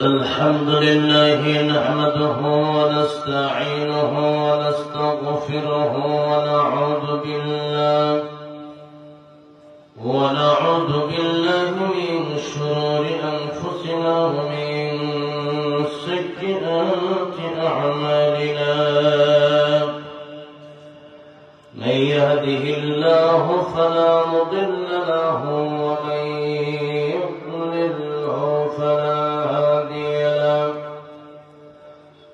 الحمد لله نحمده ونستعينه ونستغفره ونعوذ بالله من شرور أنفسنا ومن سيئات أعمالنا من يهده الله فلا مضل له ومن يضلله فلا هادي له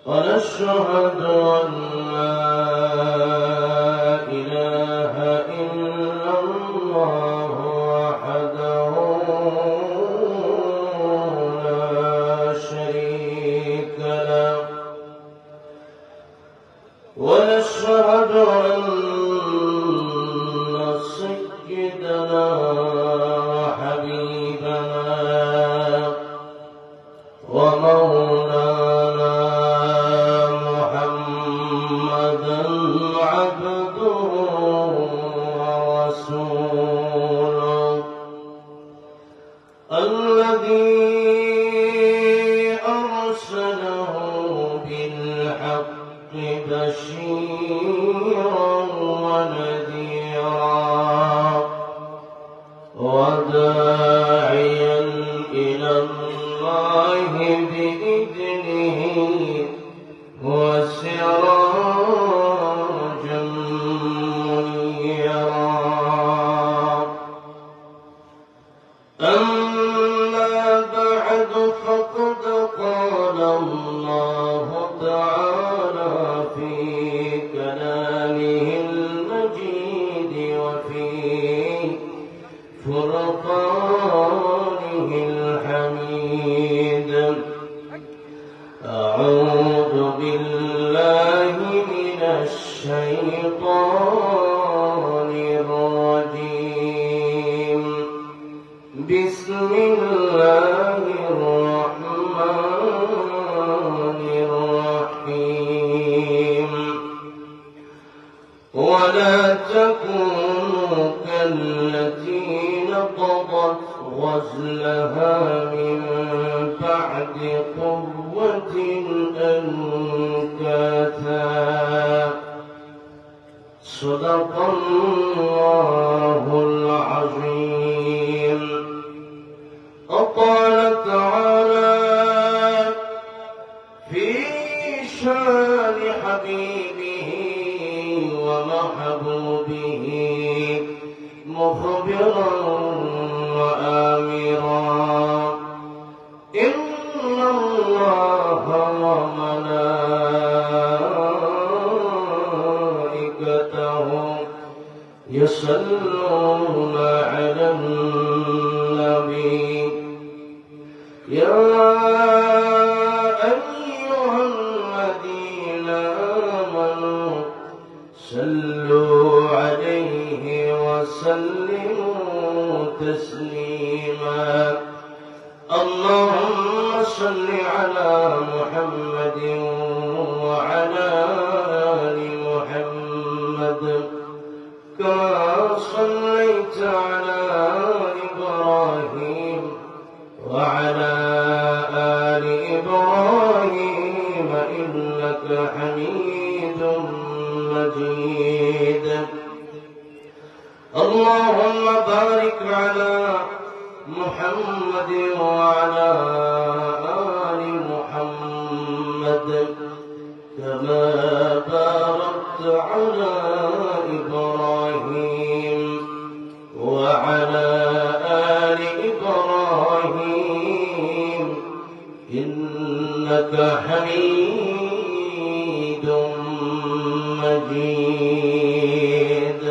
ونشهد أن لا إله إلا الله وحده لا شريك له ونشهد أن سيدنا وحبيبنا ومولانا محمدا عبده ورسوله الذي أرسله بالحق بشيرا ونذيرا وداعيا إلى الله بإذنه وسراجا منيرا أما بعد فقد قال الله تعالى في كلامه المجيد وفي فرقانه الحميد أعوذ بالله من الشيطان الرجيم بسم الله الرحمن الرحيم ولا تكونوا كالتي نقضت غزلها من بعد قوة أنكاثا صدق الله العظيم وقال تعالى في شان حبيبه ومحبوبه مخبرا وآمرا إن الله وملائكته يصلون على النبي يا أيها الذين آمنوا صلوا عليه وسلموا تسليما اللهم صل على محمد وعلى آل محمد كما صليت على إبراهيم وعلى آل إبراهيم إنك حميد مجيد اللهم بارك على محمد وعلى آل محمد كما باركت على إبراهيم وعلى آل إبراهيم إنك حميد مجيد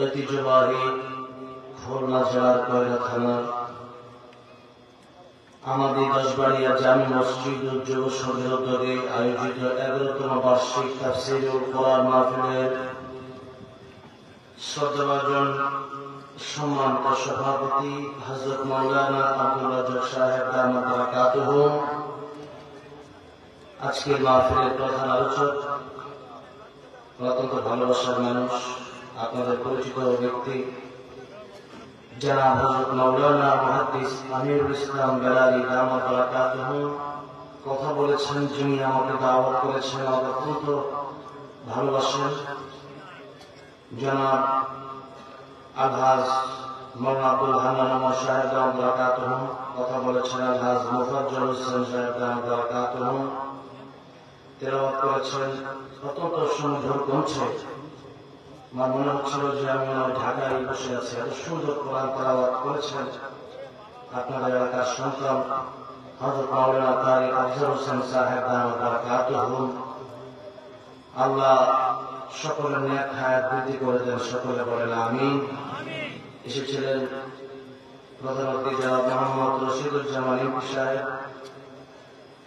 ঐতিহ্যবাহী খুলনা জেলার কয়রা থানার আমাদের দশবাড়িয়া জামি মসজিদ ও যুব সংঘের উদ্যোগে আয়োজিত 11তম বার্ষিক তাফসীরুল কোরআন মাহফিলের শ্রদ্ধাভাজন সম্মানিত সভাপতি হযরত মাওলানা আব্দুল রাজ্জাক সাহেব দামাত বারাকাতুহু আজকের মাহফিলের প্রধান আলোচক অত্যন্ত ভালোবাসার মানুষ আপনাদের পরিচিত ব্যক্তি जनाब हजरत मौलाना मुहद्दिस আমিরুল ইসলাম বেলালী দামাত বারাকাতুহু কথা বলেছেন, যিনি আমাকে দাওয়াত করেছেন, আমাকে অত্যন্ত ভালোবাসেন। জনাব আলহাজ মৌলানা আব্দুল হান্নান সাহেব দামাত বারাকাতুহু কথা বলেছেন। আলহাজ মুফাজ্জল হোসেন সাহেব দামাত বারাকাতুহু তেলাওয়াত করেছেন। অত্যন্ত সুন্দর কণ্ঠে আমার মনে হচ্ছিল যে আমি ঢাকায় বসে আছি। এত সুন্দর কোরআন তেলাওয়াত করেছেন আপনাদের এলাকার সন্তান হযরত মাওলানা তারিক আফজাল হোসেন সাহেব দামাত বারাকাতুহু। আল্লাহ সকলের নেক হায়াত বৃদ্ধি করে দেন, সকলে বলেন আমিন। এসেছিলেন প্রধান অতিথি জনাব মোহাম্মদ রশিদুজ্জামান এমপি সাহেব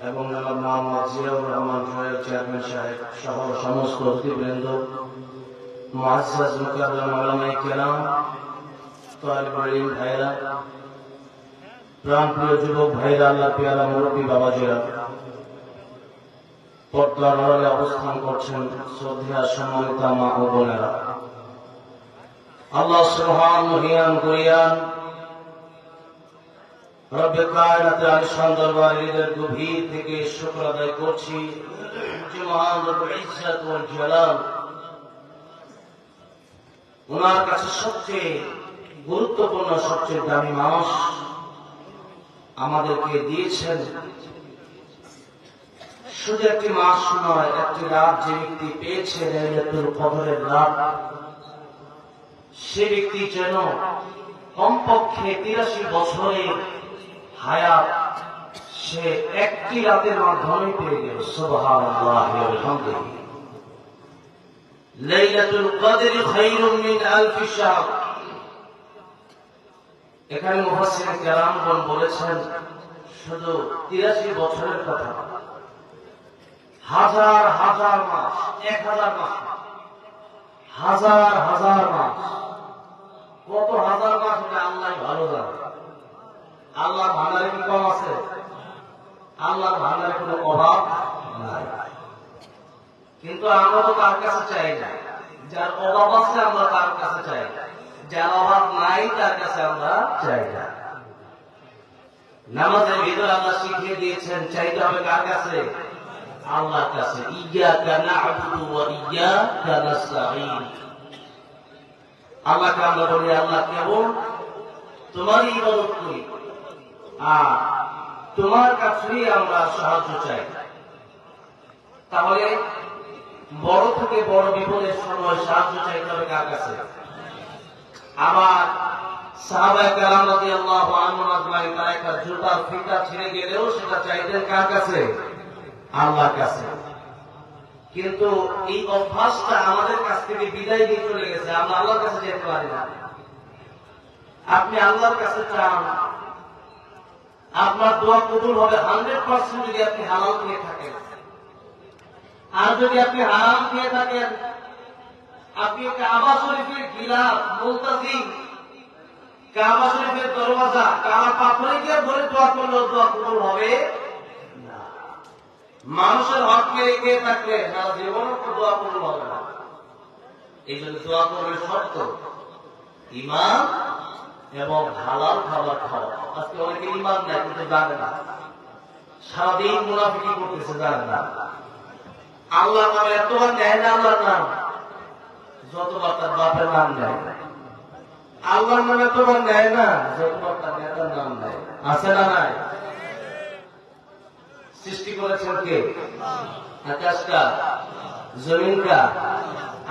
এবং জনাব মোহাম্মদ জিয়াউর রহমান জুয়েল চেয়ারম্যান সাহেব সহ সমস্ত অতিথিবৃন্দ, মুআজ্জাজ মুকাররম উলামায়ে কেরাম, তালিবুল ইলম ভাইরা, প্রাণপ্রিয় যুবক ভাইরা, আল্লাহ পিয়ারা মুরব্বী বাবাজিরা, পর্দার আড়ালে অবস্থান করছেন শ্রদ্ধেয় সম্মানিতা মা ও বোনেরা, আল্লাহ সুবহানাহু হিয়ান কুরিয়ান রব্বে কায়নাতের আলিশান দরবারে হৃদয়ের গভীর থেকে শুকর আদায় করছি যে মহান রব্বুল ইজ্জত ওয়াল জালাল ওনার কাছে সবচেয়ে গুরুত্বপূর্ণ, সবচেয়ে দামি মাস আমাদেরকে দিয়েছেন। শুধু একটি মাস নয়, একটি রাত যে ব্যক্তি পেয়েছে লাইলাতুল কদরের রাত, সে ব্যক্তি যেন কমপক্ষে ৮৩ বছরের হায়াত সে একটি রাতের মাধ্যমে পেয়ে গেল। সুবহানাল্লাহ ওয়া বিহামদিহি। লাইলাতুল কদর খায়রুম মিন আলফি শাহর। এখানে মুফাসসিরিন কেরামগণ বলেছেন শুধু ৮৩ বছরের কথা, হাজার হাজার মাস, ১,০০০ মাস, হাজার হাজার মাস, কত হাজার মাস এটা আল্লাহ ভালো জানে। আল্লাহর ভান্ডারে কি কম আছে? আল্লাহর ভান্ডারে কোনো অভাব নাই। কিন্তু আমরা তো তার কাছে চাই না। যার অভাব আছে আমরা তার কাছে চাই না, যার অভাব নাই তার কাছে আমরা চাই না। নামাজের ভিতরে আল্লাহ শিখিয়ে দিয়েছেন চাইতে হবে কার কাছে? আল্লাহর কাছে। ইয়্যাকা না'বুদু ওয়া ইয়্যাকা নাস্তাঈন। আল্লাহকে আমরা বলি আল্লাহ কেবল তোমারই ইবাদত করি আর তোমার কাছেই আমরা সাহায্য চাই। তাহলে বড় থেকে বড় বিপদের সময় সাহায্য চাইতে হবে কার কাছে? আবার সাহাবায়ে কেরাম রাদিয়াল্লাহু আনহুম আজমাইন তারা একটা জুতার ফিতা ছিঁড়ে গেলেও সেটা চাইতেন কার কাছে? আল্লাহর কাছে। কিন্তু এই অভ্যাসটা আমাদের কাছ থেকে বিদায় নিয়ে চলে গেছে, আমরা আল্লাহর কাছে যেতে পারি না। আপনি আল্লাহর কাছে চান, আপনার দোয়া কবুল হবে 100% যদি আপনি হালাল খেয়ে থাকেন। আর যদি আপনি হারাম খেয়ে থাকেন, আপনি কাবা শরীফের গিলাফ, মুলতাজিম, কাবা শরীফের দরওয়াজা কাবা পাথরে গিয়ে ধরে দোয়া করলেও দোয়া কবুল হবে না। মানুষের হক মেরে খেয়ে থাকলে সারা জীবনও দোয়া কবুল হবে না। এই জন্য দোয়া করবে শর্ত ঈমান এবং হালাল খাবার খাওয়া। আজকে অনেকে ঈমান নাই কিন্তু জানে না, সারাদিন মুনাফিকি করতেছে, জানে না। আল্লাহর নামে এতবার নেয় না, আল্লাহর নাম যতবার তার বাপের নাম নেয়। আল্লাহর নামে এতবার নেয় না যতবার তার নেতার নাম নেয়। আছে না নাই? সৃষ্টি করেছেন কে? আকাশ কা, জমিন কা,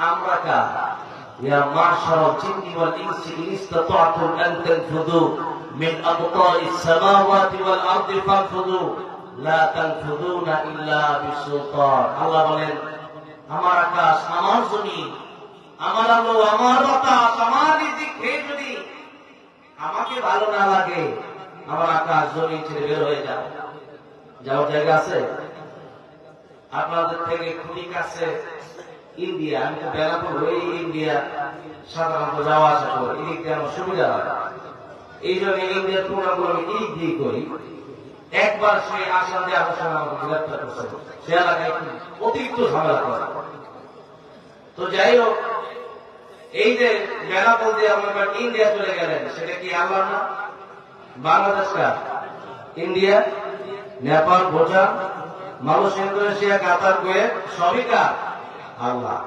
আমরা কা। ইয়া মাশারাল জিন্নি ওয়াল ইনসি ইন ইসতাতা'তুম আন তানফুযু মিন আকতারিস সামাওয়াতি ওয়াল আরদি ফানফুযু লা তানফুযুনা ইল্লা বিসুলতান। আল্লাহ বলেন আমার আকাশ, আমার জমিন, আমার আলো, আমার বাতাস, আমার রিজিক খেয়ে যদি আমাকে ভালো না লাগে, আমার আকাশ জমিন ছেড়ে বের হয়ে যাও। যাওয়ার জায়গা আছে? আপনাদের থেকে খুবই কাছে ইন্ডিয়া, আমি তো বেড়াপুর হয়ে ইন্ডিয়া সাধারণত যাওয়া আসা করি, এদিক দিয়ে আমার সুবিধা হয়। এই জন্য ইন্ডিয়ার প্রোগ্রামগুলো আমি এদিক দিয়ে করি। একবার সে আসাম দিয়ে আসার সময় আমাকে গ্রেপ্তার করছে, সে এলাকায় অতিরিক্ত ঝামেলা করে। তো যাই হোক, এই যে বেনাপোল দিয়ে আপনার ইন্ডিয়া চলে গেলেন, সেটা কি আল্লাহ না? বাংলাদেশ কার? India, Nepal, Bhutan, Malaysia, Indonesia, Qatar, Kuwait সবই কার? আল্লাহ।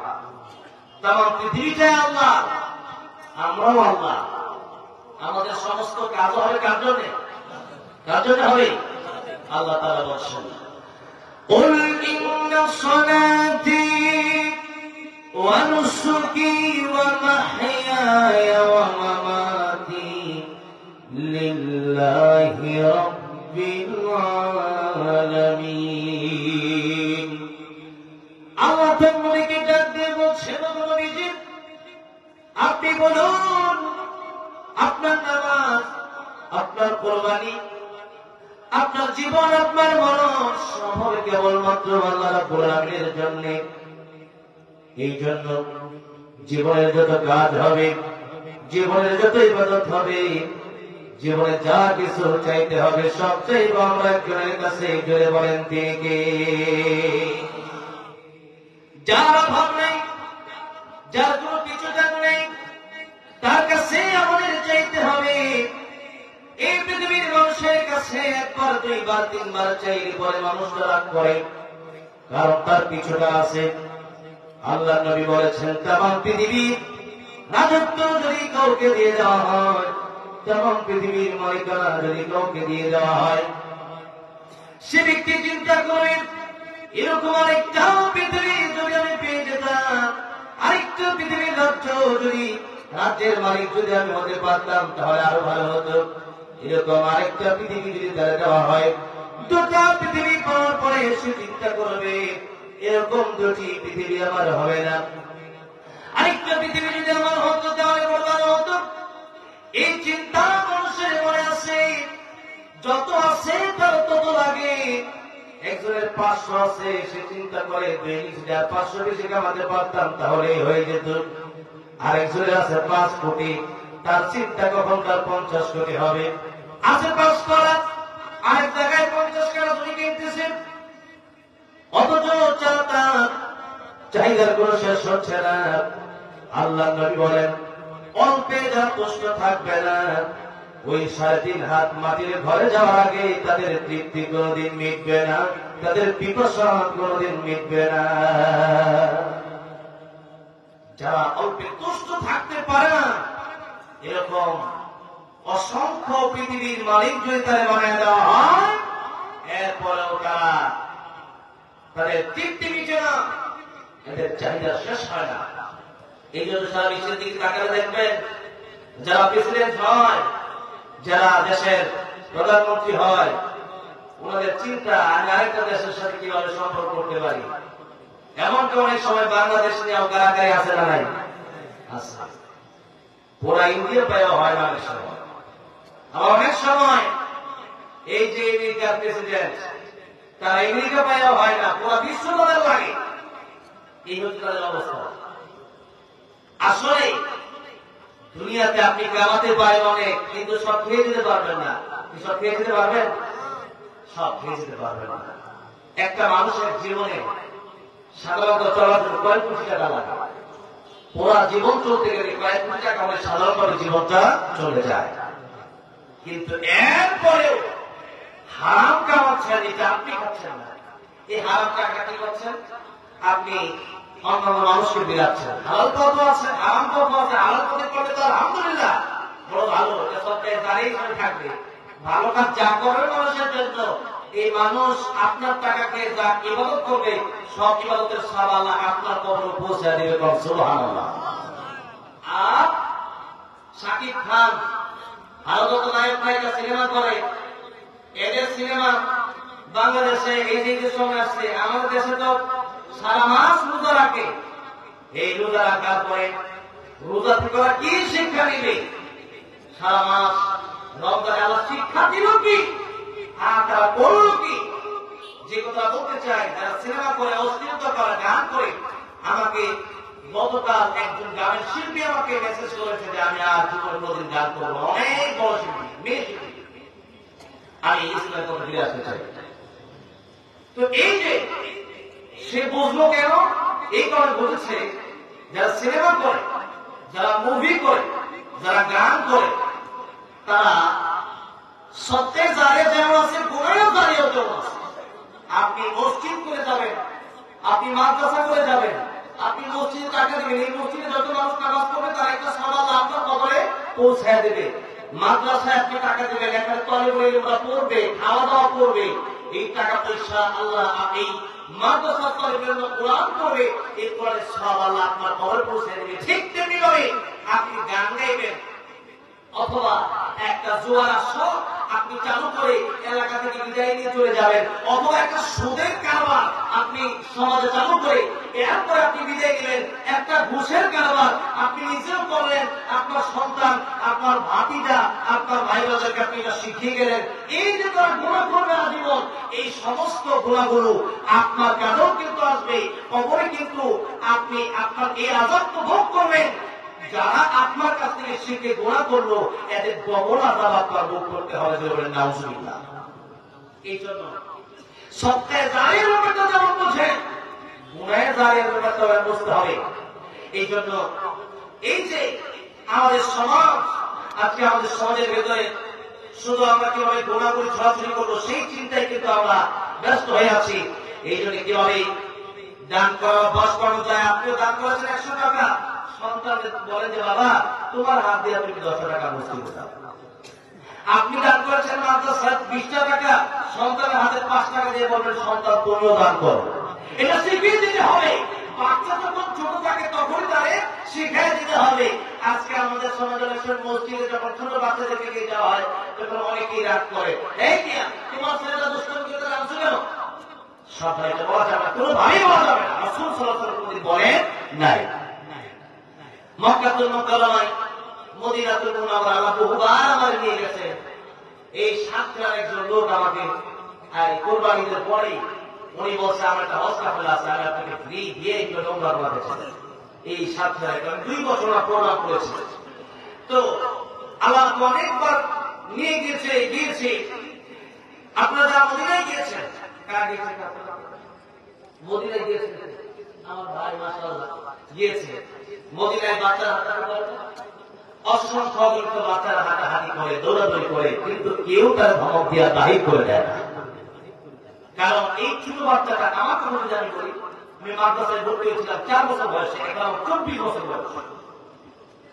তাম পৃথিবীটাই আল্লাহ, আমরাও আল্লাহ। আমাদের সমস্ত কাজ হবে কার জন্যে? কার জন্যে হবে? আল্লাহ তাআলা বলছেন, قل إن صلاتي ونسكي ومحياي ومماتي لله رب العالمين। আল্লাহ তার নবীকে ডাক দিয়ে বলছেন, নবীজি আপনি বলুন আপনার নামাজ, আপনার কুরবানি, আপনার জীবন, আপনার মরণ সব হবে কেবলমাত্র আল্লাহ রাব্বুল আলামিনের জন্য। এই জন্য জীবনের যত কাজ হবে, জীবনের যত ইবাদত হবে, জীবনে যা কিছু চাইতে হবে সব চাইব আমরা একজনের কাছে। জোরে বলেন তিনি কে? যার অভাব নেই, যার কোনো কিছু জান নেই, তার কাছে আমাদের চাইতে হবে। এই পৃথিবীর মানুষের কাছে একবার, দুইবার, তিনবার চাইলে পরে মানুষটা রাগ করে, কারণ তার কিছুটা আছে। আল্লাহ নবী বলেছেন, তামাম পৃথিবীর রাজত্ব যদি কাউকে দিয়ে দেওয়া হয়, তামাম পৃথিবীর মালিকানা যদি কাউকে দিয়ে দেওয়া হয়, সে ব্যক্তি চিন্তা করেন এরকম আরেকটা পৃথিবী যদি আমি পেয়ে যেতাম, আরেকটা পৃথিবীর রাজ্য যদি, রাজ্যের মালিক যদি আমি হতে পারতাম তাহলে আরো ভালো হতো। এরকম আরেকটা পৃথিবী যদি তারা দেওয়া হয়, দুটা পৃথিবী পাওয়ার পরে সে চিন্তা করবে এরকম দুটি পৃথিবী আমার হবে না, আরেকটা পৃথিবী যদি আমার হতো তাহলে বড় ভালো হতো। এই চিন্তা মানুষের মনে আছে, যত আছে তার তত লাগে। একজনের 500 আছে, সে চিন্তা করে 500 বেশি কামাতে পারতাম তাহলে হয়ে যেত। আরেকজনের আছে 5 কোটি, তার চিন্তা কখন তার 50 কোটি হবে। আছে 5 করা, আরেক জায়গায় 50 কাঠা জমি কিনতেছে, অথচ তার চাহিদার কোনো শেষ হচ্ছে না। আল্লাহ নবী বলেন, অল্পে যা কষ্ট থাকবে না, ওই 3.5 হাত মাটির ঘরে যাওয়ার আগে তাদের তৃপ্তি কোনদিন মিটবে না, তাদের পিপাসা কোনদিন মিটবে না। যারা অল্পে কষ্ট থাকতে পারে না, এরকম অসংখ্য পৃথিবীর মালিক যদি তাদের বানিয়ে দেওয়া হয়, এরপরেও তারা, তাদের তৃপ্তি মিটে না, এদের চাহিদা শেষ হয় না। এই জন্য সারা বিশ্বের দিকে তাকালে দেখবেন, যারা প্রেসিডেন্ট হয়, যারা দেশের প্রধানমন্ত্রী হয়, ওনাদের চিন্তা আমি আরেকটা দেশের সাথে কিভাবে সম্পর্ক করতে পারি। এমনকি অনেক সময় বাংলাদেশ নিয়েও গালাগালি আছে না নাই? আছে। পুরা ইন্ডিয়া পাইও হয় না অনেক সময়। আবার অনেক সময় এই যে আমেরিকার প্রেসিডেন্ট, তারা আমেরিকা পাইও হয় না, পুরা বিশ্ব তাদের লাগে। এই হচ্ছে তাদের অবস্থা। আসলে দুনিয়াতে আপনি কামাতে পারেন অনেক, কিন্তু সব খেয়ে যেতে পারবেন না। সব খেয়ে যেতে পারবেন? সব খেয়ে যেতে পারবেন না। একটা মানুষের জীবনে সাধারণত চলার জন্য কয়েক কোটি টাকা লাগে। পুরা জীবন চলতে গেলে কয়েক কোটি টাকা হলে সাধারণভাবে জীবনটা চলে যায়। কিন্তু এরপরেও হারাম কামাচ্ছেন, এটা আপনি খাচ্ছেন না। এই হারাম টাকা কি করছেন? আপনি অন্যান্য মানুষকে বিলাচ্ছেন। হালাল পথ আছে, হারাম পথ আছে। হালাল পথে করলে তো আলহামদুলিল্লাহ বড় ভালো, এটা সরকার দাঁড়িয়ে থাকবে। ভালো কাজ যা করবে মানুষের জন্য, এই মানুষ আপনার টাকাকে যা ইবাদত করবে, সব ইবাদতের সব আল্লাহ আপনার কবরে পৌঁছে দেবে। সুবহানাল্লাহ। আর শাকিব খান ভারত নায়ক নায়িকা সিনেমা করে, এদের সিনেমা বাংলাদেশে এই যে সময় আসছে, আমাদের দেশে তো সারা মাস রোজা রাখে। এই রোজা রাখার পরে রোজা থেকে ওরা কি শিক্ষা নিবে? সারা মাস রমজানে আল্লাহ শিক্ষা দিল কি, আর তারা বলল কি? যে কথা বলতে চাই, যারা সিনেমা করে, অশ্লীলতা করে, গান করে, আমাকে গতকাল একজন গানের শিল্পী আমাকে মেসেজ করেছে যে আমি আর জীবনে কোনদিন গান করবো। অনেক বড় শিল্পী, মেয়ে শিল্পী। আমি ইসলামের কথা ফিরে আসতে চাই। তো এই যে সে বুঝলো কেন? এই কারণে বুঝেছে যারা সিনেমা করে, যারা মুভি করে, যারা গান করে, তারা সত্যের জারিয়া যেমন আছে, গুনাহের জারিয়াও যেমন আছে। আপনি মসজিদ করে যাবেন, আপনি মাদ্রাসা করে যাবেন, আপনি মসজিদে টাকা দেবেন, এই মসজিদে যত মানুষ নামাজ পড়বে তার একটা সওয়াব আপনার কবরে পৌঁছায় দেবে। মাদ্রাসায় আপনি টাকা দেবেন, এখানে তলেবুল ইলমরা পড়বে, খাওয়া দাওয়া করবে, এই টাকা পয়সা আল্লাহ এই মাদ্রাসা তলেবুল ইলম কোরআন পড়বে, এই কোরআনের সওয়াব আল্লাহ আপনার কবরে পৌঁছায় দেবে। ঠিক তেমনি ভাবে আপনি গান গাইবেন অথবা একটা জোয়ার শখ আপনি চালু করে এলাকা থেকে বিদায় নিয়ে চলে যাবেন, অথবা একটা সুদের কারবার আপনি সমাজে চালু করে এরপরে আপনি বিদায় গেলেন, একটা ঘুষের কারবার আপনি নিজেও করলেন, আপনার সন্তান, আপনার ভাতিজা, আপনার ভাই বোনদেরকে আপনি এটা শিখিয়ে গেলেন। এই যে তারা গুনাহ করবে আজীবন, এই সমস্ত গুনাহগুলো আপনার কাছেও কিন্তু আসবে, কবরে কিন্তু আপনি আপনার এই আযাব ভোগ করবেন। যারা আপনার কাছ থেকে শিখে গুনাহ করলো এদের ডবল আযাব আপনার ভোগ করতে হবে। বলেন নাউজুবিল্লাহ। এই জন্য সত্যের জারির ব্যাপারটা যেমন বুঝেন, গুনাহের জারির ব্যাপারটা বুঝতে হবে। এই জন্য এই যে আমাদের সমাজ, আজকে আমাদের সমাজের ভেতরে শুধু আমরা কিভাবে গুনাহ করে ছড়াছড়ি করবো সেই চিন্তায় কিন্তু আমরা ব্যস্ত হয়ে আছি। এই জন্য কিভাবে দান করা অভ্যাস করানো যায়। আপনিও দান করেছেন 100 টাকা, সন্তানকে বলেন যে বাবা তোমার হাত দিয়ে তুমি 10 টাকা মসজিদে দাও। আপনি দান করেছেন মাদ্রাসায় 20 টাকা, সন্তানের হাতে 5 টাকা দিয়ে বলবেন সন্তান তুমিও দান করো। এটা শিখিয়ে দিতে হবে। বাচ্চা যখন ছোট থাকে তখনই তারে শিখিয়ে দিতে হবে। আজকে আমাদের সমাজের মসজিদে যখন ছোট বাচ্চাদেরকে নিয়ে যাওয়া হয় তখন অনেকেই রাগ করে, এই কিয়া তোমার ছেলেটা দুষ্টামি করতে জানছো কেন? সবাই এটা বলা যাবে না, কোনো ভাই বলা যাবে না। রাসূল সাল্লাল্লাহু আলাইহি ওয়াসাল্লাম বলেন নাই। মক্কাতুল মুকাররমায়, মদিনাতুল মুনাওয়ারা আল্লাহ বহুবার আমার নিয়ে গেছে। এই সাতটার একজন লোক আমাকে কুরবানিদের পরেই উনি বলছে আমার একটা হজ কাফেলা আছে, আমি আপনাকে ফ্রি দিয়ে এগুলো উমরা করাতে চাই। এই সাতটায় আমি 2 বছর প্রোগ্রাম করেছি। তো আল্লাহ অনেকবার নিয়ে গিয়েছে। আপনারা যারা মদিনায় গিয়েছেন, কারা গিয়েছেন? মদিনায় গিয়েছেন? আমার ভাই মাশাআল্লাহ গিয়েছে। মদিনায় বাচ্চারা হাঁটাহাঁটি করে, অসংখ্য অগণিত বাচ্চারা হাঁটাহাঁটি করে, দৌড়াদৌড়ি করে, কিন্তু কেউ তার ধমক দিয়া বাহির করে দেয় না। কারণ এই ছোট বাচ্চাটা আমার কথা যদি আমি বলি, আমি মাদ্রাসায় ভর্তি হয়েছিলাম 4 বছর বয়সে, এখন 24 বছর বয়স।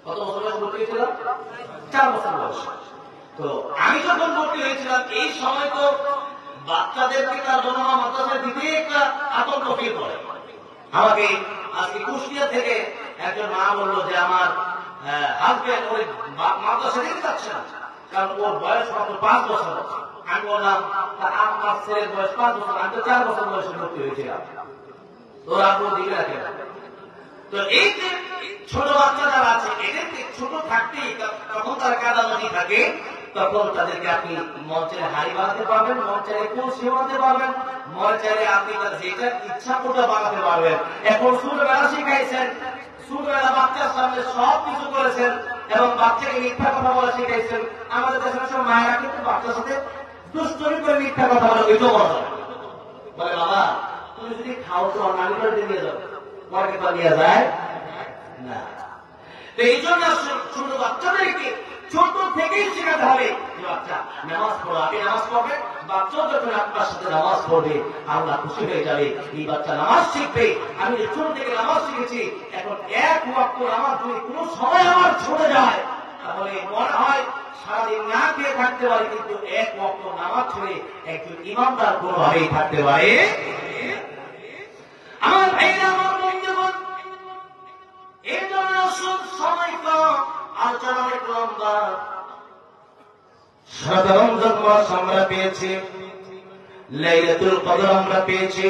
কত বছর বয়সে ভর্তি হয়েছিলাম? 4 বছর বয়স। তো আমি যখন ভর্তি হয়েছিলাম এই সময় তো বাচ্চাদেরকে তার জন্য মাদ্রাসায় দিতে একটা আতঙ্ক ফিল করে। আমাকে আজকে কুষ্টিয়া থেকে একজন মা বললো যে আমার হাজবেন্ড ওই মাদ্রাসা দিতে যাচ্ছে না, কারণ ওর বয়স মাত্র 5 বছর। আমি বললাম আমার ছেলের বয়স 5 বছর, আমি তো 4 বছর বয়সে ভর্তি হয়েছিলাম, তোর আপনি দিকে রাখে না। তো এই যে ছোট বাচ্চা যারা আছে এদেরকে ছোট থাকতেই তখন তারা কাদামাটি থাকে, তখন তাদেরকে আপনি মঞ্চের হাড়ি বানাতে পারবেন, মঞ্চের কলসি বানাতে পারবেন, মঞ্চের আপনি তার যেটা ইচ্ছা করে বানাতে পারবেন। এখন ছোটবেলা শিখাইছেন, ছোটবেলা বাচ্চার সামনে সব কিছু করেছেন এবং বাচ্চাকে মিথ্যা কথা বলা শিখাইছেন। আমাদের দেশের সব মায়েরা কিন্তু বাচ্চার সাথে দুষ্টমি করে মিথ্যা কথা বলে, ওইটাও বলা যাবে। বলে বাবা তুমি যদি খাও তো নানি করে নিয়ে যাও, পরে তো নিয়ে যায় না। তো এই জন্য ছোট বাচ্চাদেরকে ছোট থেকেই শেখাতে হবে যে বাচ্চা নামাজ পড়ো, আপনি নামাজ পড়বেন, বাচ্চাও যখন আপনার সাথে নামাজ পড়বে আল্লাহ খুশি হয়ে যাবে। এই বাচ্চা নামাজ শিখবে, আমি ছোট থেকে নামাজ শিখেছি, এখন 1 ওয়াক্ত নামাজ যদি কোনো সময় আমার ছুটে যায় তাহলে মনে হয় সারাদিন না খেয়ে থাকতে পারে, কিন্তু 1 ওয়াক্ত নামাজ ছেড়ে একজন ইমানদার কোনোভাবেই থাকতে পারে। আমার ভাইরা, আমার বন্ধুগণ, এই জন্য সময় কম, আলোচনা অনেক লম্বা। সারা রমজান মাস আমরা পেয়েছি, লাইলাতুল কদর আমরা পেয়েছি।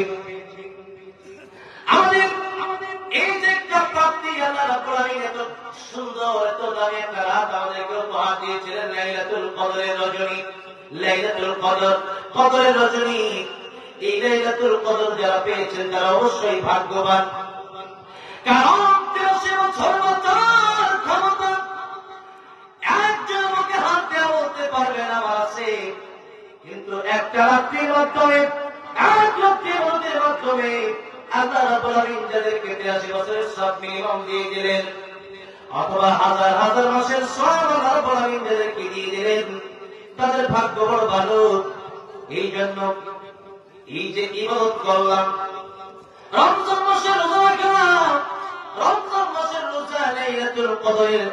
আমাদের এই যে একটা প্রাপ্তি আল্লাহ রাব্বুল আলামিন এত সুন্দর, এত দামি একটা রাত আমাদেরকে উপহার দিয়েছিলেন, লাইলাতুল কদরের রজনী। লাইলাতুল কদর, কদরের রজনী। এই লাইলাতুল কদর যারা পেয়েছেন তারা অবশ্যই ভাগ্যবান। কারণ 83 বছর বাঁচার ক্ষমতা একজন আমাকে হাত দেওয়া বলতে পারবেন আমার আছে, কিন্তু একটা রাত্রির মাধ্যমে, 1 রাত্রির মাধ্যমে আল্লাহ রাব্বুল আলামিন যাদেরকে 83 বছরের সব মিনিমাম দিয়ে গেলেন, অথবা হাজার হাজার মাসের সওয়াব আল্লাহ রাব্বুল আলামিন তাদেরকে দিয়ে দিলেন। তাদের ভাগ্য বড় ভালো। এই জন্য এই যে ইবাদত করলাম, রমজান মাসের রোজা রাখলাম, রমজান মাসের রোজা, লাইলাতুল কদরের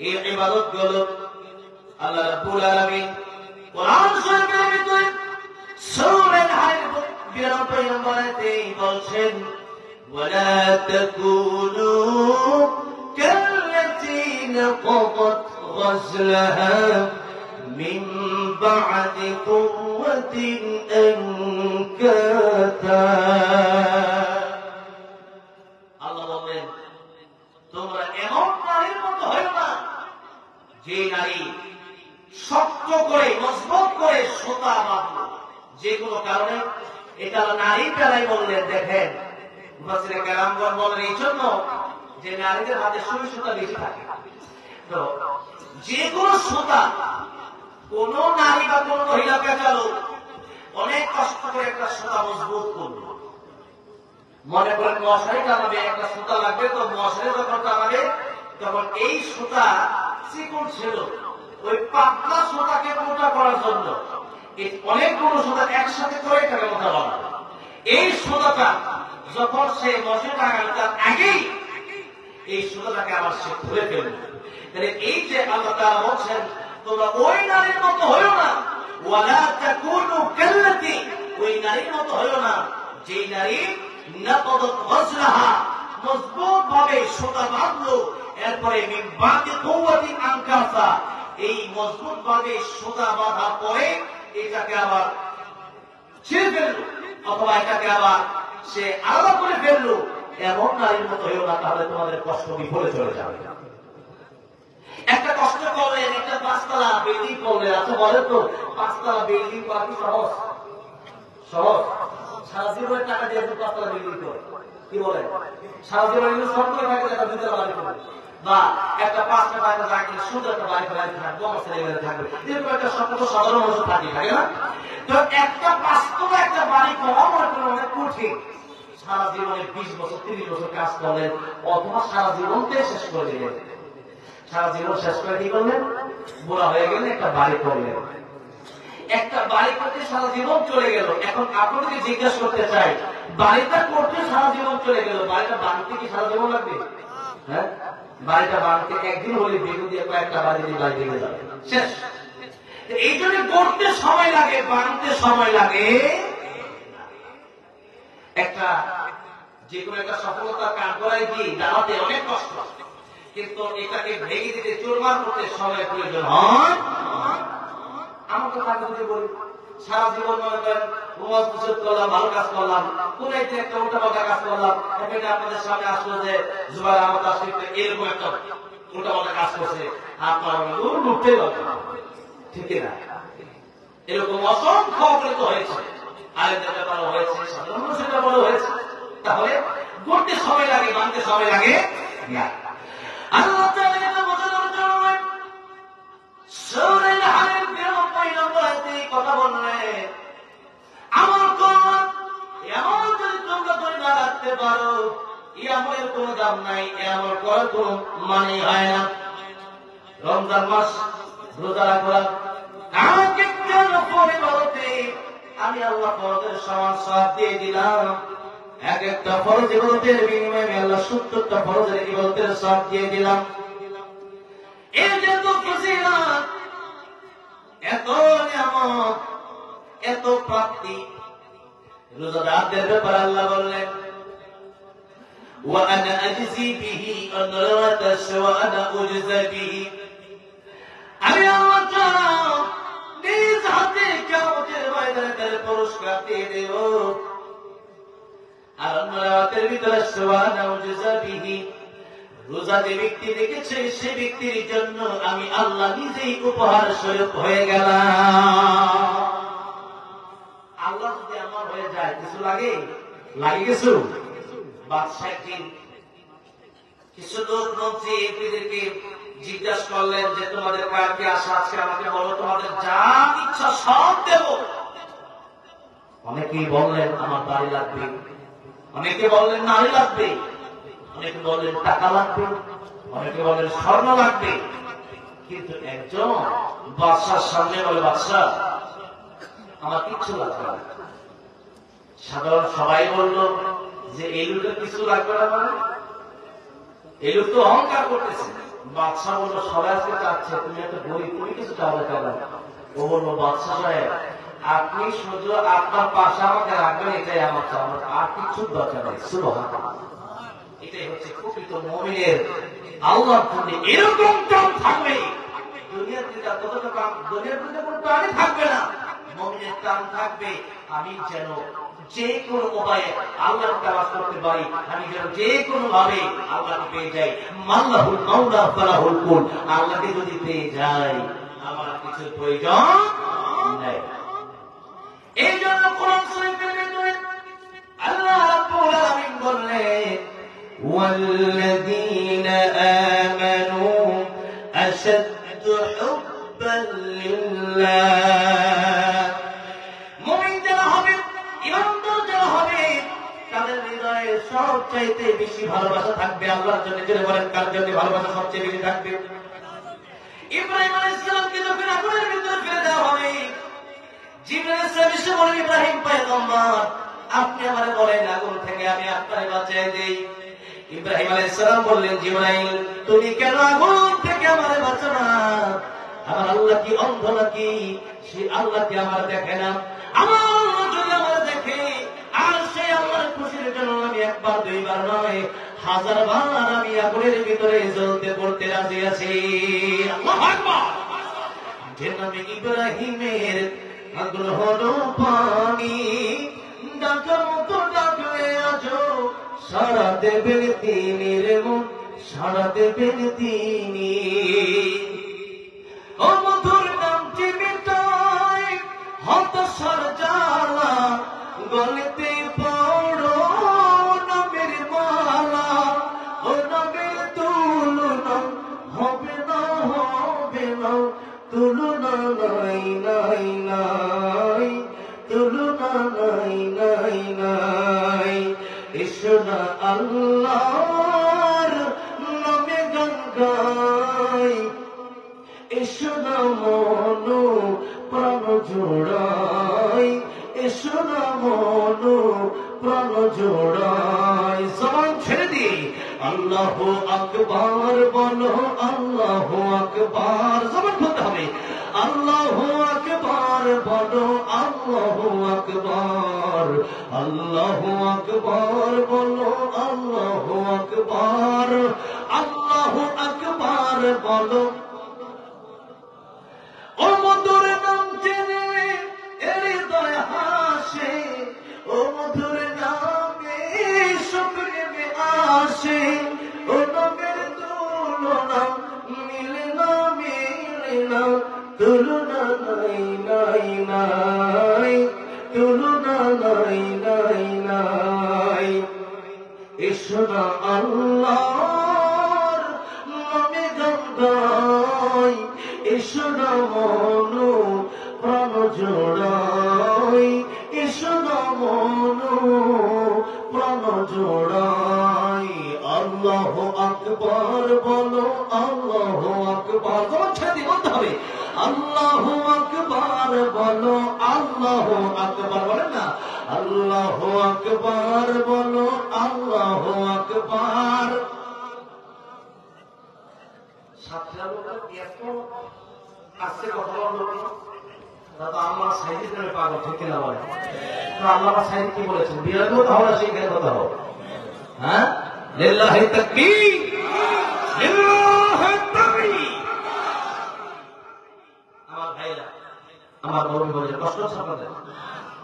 এই ইবাদতগুলো আল্লাহ রাব্বুল আলামিন কোরআন শরীফের ভিতরে সূরা আল-হাজর 92 নম্বর আয়াতে বলছেন, ওয়ালা তাকুনু কাল্লাতী নাকাদাত গজলাহা মিন বা'দি কুওয়াতিন আনকাতা। আল্লাহ বলেন, তোমরা এমন নারীর মতো হয়ো না যে নারী শক্ত করে মজবুত করে সুতা বাঁধলো যে কোনো কারণে। এটা নারী পেলাই বললেন। দেখেন মুফাসসিরে কেরামগণ বলেন এই জন্য যে নারীদের হাতে সুই সুতা বেশি থাকে। তো যে কোনো সুতা কোন নারী বা কোন মহিলা পেঁচালো অনেক কষ্ট করে একটা সুতা মজবুত করলো। মনে করেন মশারি টানাবে, একটা সুতা লাগবে, তো মশারি যখন টানাবে তখন এই সুতা চিকন ছিল, ওই পাতলা সুতাকে মোটা করার জন্য অনেকগুলো সুতা একসাথে করে এটাকে মোটা বলা। এই সুতাটা যখন সে মশারি টাঙাবে তার আগেই এই সুতাটাকে আবার সে খুলে ফেলবে। তাহলে এই যে আল্লাহ তাআলা বলছেন তোমরা ওই নারীর মতো হইও না, ওয়ালা তাকুনু কাল্লাতী, ওই নারীর মতো হইও না যে নারী নাকাদাত গজলাহা মজবুত ভাবে সুতা বাঁধলো, এরপরে মিন বা'দি কুওয়াতিন আনকাসা, এই মজবুত ভাবে সুতা বাঁধার পরে এটাকে আবার ছিঁড়ে ফেললো অথবা এটাকে আবার সে আলাদা করে ফেললো। এমন নারীর মতো হইও না, তাহলে তোমাদের কষ্ট বিফলে চলে যাবে। একটা কষ্ট করলেন, একটা 5 তলা বিল্ডিং করলেন। আচ্ছা বলেন তো 5 তলা বিল্ডিং করা কি সহজ? সহজ? সারা জীবনের টাকা দিয়ে 5 তলা বিল্ডিং করে কি বলেন? সারা জীবন সব করে থাকে একটা 2 তলা বাড়ি করে, বা একটা 5টা বাড়ি থাকলে সুন্দর একটা বাড়ি করে থাকবে, আমার ছেলেমেয়েরা থাকবে, এরকম একটা স্বপ্ন তো সাধারণ মানুষ থাকে না? তো একটা 5 তলা একটা বাড়ি করা মনে করেন অনেক কঠিন। সারা জীবনে 20 বছর 30 বছর কাজ করলেন, অথবা সারা জীবনটাই শেষ করে দিলেন। সারা জীবন শেষ করে কি করলেন? বুড়া হয়ে গেলেন, একটা বাড়ি করলেন। একটা বাড়ি করতে সারা জীবন চলে গেল। এখন আপনাকে জিজ্ঞাসা করতে চাই, বাড়িটা করতে সারা জীবন চলে গেল, বাড়িটা বানাতে কি সারা জীবন লাগবে? হ্যাঁ, বাড়িটা বানাতে একদিন হলে বেগুন দিয়ে কয়েকটা বাড়ি দিয়ে বাড়ি ভেঙে যাবে, শেষ। এই জন্য করতে সময় লাগে, বানাতে সময় লাগে। একটা যে কোনো একটা সফলতা কাজ করাই কি দাঁড়াতে অনেক কষ্ট, কিন্তু এটাকে ভেঙে দিতে চুরমার করতে সময় প্রয়োজন হয়। আমার তো তাকে যদি বলি সারা জীবন মনে করেন উমর পুষত করলাম, ভালো কাজ করলাম, কোন একটা উল্টা পাল্টা কাজ করলাম, এখানে আপনাদের সামনে আসলো যে জুবাইর আহমদ আশিক এরকম একটা উল্টা পাল্টা কাজ করছে, আপনার উঠতেই পারবে না, ঠিক না? এরকম অসংখ্য অপরাধ হয়েছে, আরেকদের ব্যাপারও হয়েছে, সাধারণ মানুষের ব্যাপারও হয়েছে। তাহলে করতে সময় লাগে, মানতে সময় লাগে না। আল্লাহ তাআলা এটা বোঝানোর জন্য সূরা আল-হাজর 92 নম্বর আয়াতে কথা বললেন, আমল করো, আমল যদি তোমরা করে না রাখতে পারো, এই আমলের কোনো দাম নাই, এই আমল করার কোনো মানে হয় না। রমজান মাস রোজা রাখা আমাকে কেন পরিবর্তে আমি আল্লাহ ফরজের সমান সওয়াব দিয়ে দিলাম। এক একটা ফরজ ইবাদতের বিনিময়ে আমি আল্লাহ 70টা ফরজের ইবাদতের সওয়াব দিয়ে দিলাম। এই যে তো ফজিলত, এত নিয়ামত, এত প্রাপ্তি, রোজাদারদের ব্যাপারে আল্লাহ বললেন ওয়া আনা আজজি বিহি ওয়া আনা উজজা বিহি, আমি আল্লাহ তাআলা নিজ হাতে কিয়ামতের ময়দানে তার পুরস্কার দিয়ে দেব। আর রাতের ভিতরে সুবহানা উজজা বিহি, রোজা যে ব্যক্তি দেখেছে সে ব্যক্তির জন্য আমি আল্লাহ নিজেই উপহার স্বরূপ হয়ে গেলাম। আল্লাহ যদি আমার হয়ে যায় কিছু লাগে? লাগে কিছু? বাদশাহ কিছু লোক মন্ত্রী এমপিদেরকে জিজ্ঞাসা করলেন যে তোমাদের কার কি আশা আছে, আমাকে বলো, তোমাদের যা ইচ্ছা সব দেব। অনেকেই বললেন আমার বাড়ি লাগবে, অনেকে বললেন নারী লাগবে, অনেকে বললেন টাকা লাগবে, অনেকে বলেন স্বর্ণ লাগবে, কিন্তু একজন বাদশার সামনে বলে বাদশাহ আমার কিচ্ছু লাগবে না। সাধারণ সবাই বলল যে এই লোকের কিছু লাগবে না, মানে এই লোক তো অহংকার করতেছে। বাদশাহ বললো সবাই আজকে চাচ্ছে তুমি একটা গরিব, তুমি কিছু চাওয়া কেন? ও বললো বাদশাহ সাহেব আপনি শুধু আপনার পাশে আমাকে রাখবেন, এটাই আমার চাওয়া, আমার আর কিছু দরকার নেই। সুবহানাল্লাহ। এটাই হচ্ছে প্রকৃত মুমিনের আল্লাহর প্রতি এরকম টান থাকবে। দুনিয়ার দিকে কতটা দুনিয়ার দিকে কোনো টানই থাকবে না, মুমিনের টান থাকবে আমি যেন যে কোনো উপায়ে আল্লাহর তাওয়াজ করতে পারি, আমি যেন যে কোনো ভাবে আল্লাহকে পেয়ে যাই। মাল্লাহুল মাওলা ফালাহুল কুল, আল্লাহকে যদি পেয়ে যাই আমার কিছু প্রয়োজন নাই। এই জন্য কোরআন শরীফের ভিতরে আল্লাহ রাব্বুল আলামিন বললেন ওয়াল্লাযীনা আমানু আশাদ্দু হুব্বান লিল্লাহ। মুমিন যারা হবে, ঈমানদার যারা হবে, তাদের হৃদয়ে সবচাইতে বেশি ভালোবাসা থাকবে আল্লাহর জন্য। যারা বলেন কার জন্য ভালোবাসা সবচেয়ে বেশি থাকবে? ইব্রাহিম আলাইহিস সালামকে যখন আগুনের ভিতরে ফেলে দেওয়া হবে, জিবরাইল আলাইহিস সালাম এসে বলেন ইব্রাহিম পয়গম্বর আপনি আমারে বলেন আগুন থেকে আমি আপনারে বাঁচিয়ে দেই। ইব্রাহিম আলাইহিস সালাম বললেন জিবরাইল তুমি কেন আগুন থেকে আমারে বাঁচাবা? আমার আল্লাহ কি অন্ধ নাকি? সে আল্লাহ কি আমার দেখে না? আমার আল্লাহ যদি আমার দেখে, আর সে আল্লাহর খুশির জন্য আমি একবার দুইবার নয় 1000 বার আমি আগুনের ভিতরে জ্বলতে পড়তে রাজি আছি। আল্লাহু আকবার। যে নবী ইব্রাহিমের আগ্রহ পানি ডাকার মতো ডাকলে আজো সারা দেবেন তিনি রে মন, সারা দেবেন তিনি। ও মধুর নামটি মিটাই হতাশার জ্বালা, গলিতে পড়ো নামের মালা। ও নামের তুলনা হবে না, হবে না, তুলনা নাই নাই নাই, তুলনা নাই নাই নাই। এসো না আল্লাহর নামে গান গাই, এসো না মনো প্রাণ জোড়াই, এসো না মনো প্রাণ জোড়াই। জবান ছেড়ে দিয়ে আল্লাহু আকবার বলো, আল্লাহু আকবার। জবান বলতে হবে আল্লাহু আকবার বলো, আল্লাহু আকবার, আল্লাহু আকবার বলো, আল্লাহু আকবার, আল্লাহু আকবার বলো। ও মধুর নাম জেনে হৃদয় হাসে, ও মধুর নামে সুখ নেমে আসে। ও নামের তুলনা মিলে না, মিলে না, তুলনা নাই নাই নাই, তুলনা নাই নাই নাই। এসো না আল্লাহর নামে গান গাই, এসো না মনো প্রাণ জোড়াই, এসো না মনো প্রাণ জোড়াই। আল্লাহু আকবার বলো, আল্লাহু আকবার। তোমার ছেড়ে বলতে হবে আল্লাহু আকবার বলো, আল্লাহু আকবার। বলেন না আল্লাহু আকবার বলো, আল্লাহু আকবার। সাতটা লোক এত আজকে কথা বললো দাদা আল্লাহ সাইদি করে পাগল, ঠিক কিনা বলে? তো আল্লাহ সাইদি কি বলেছেন? বিরাট কথা হলো সেইখানে কথা হোক। হ্যাঁ, লিল্লাহি তাকবীর, লিল্লাহি তাকবীর। আমার ভাইরা, আমার বড় বলে কষ্ট ছাপাতে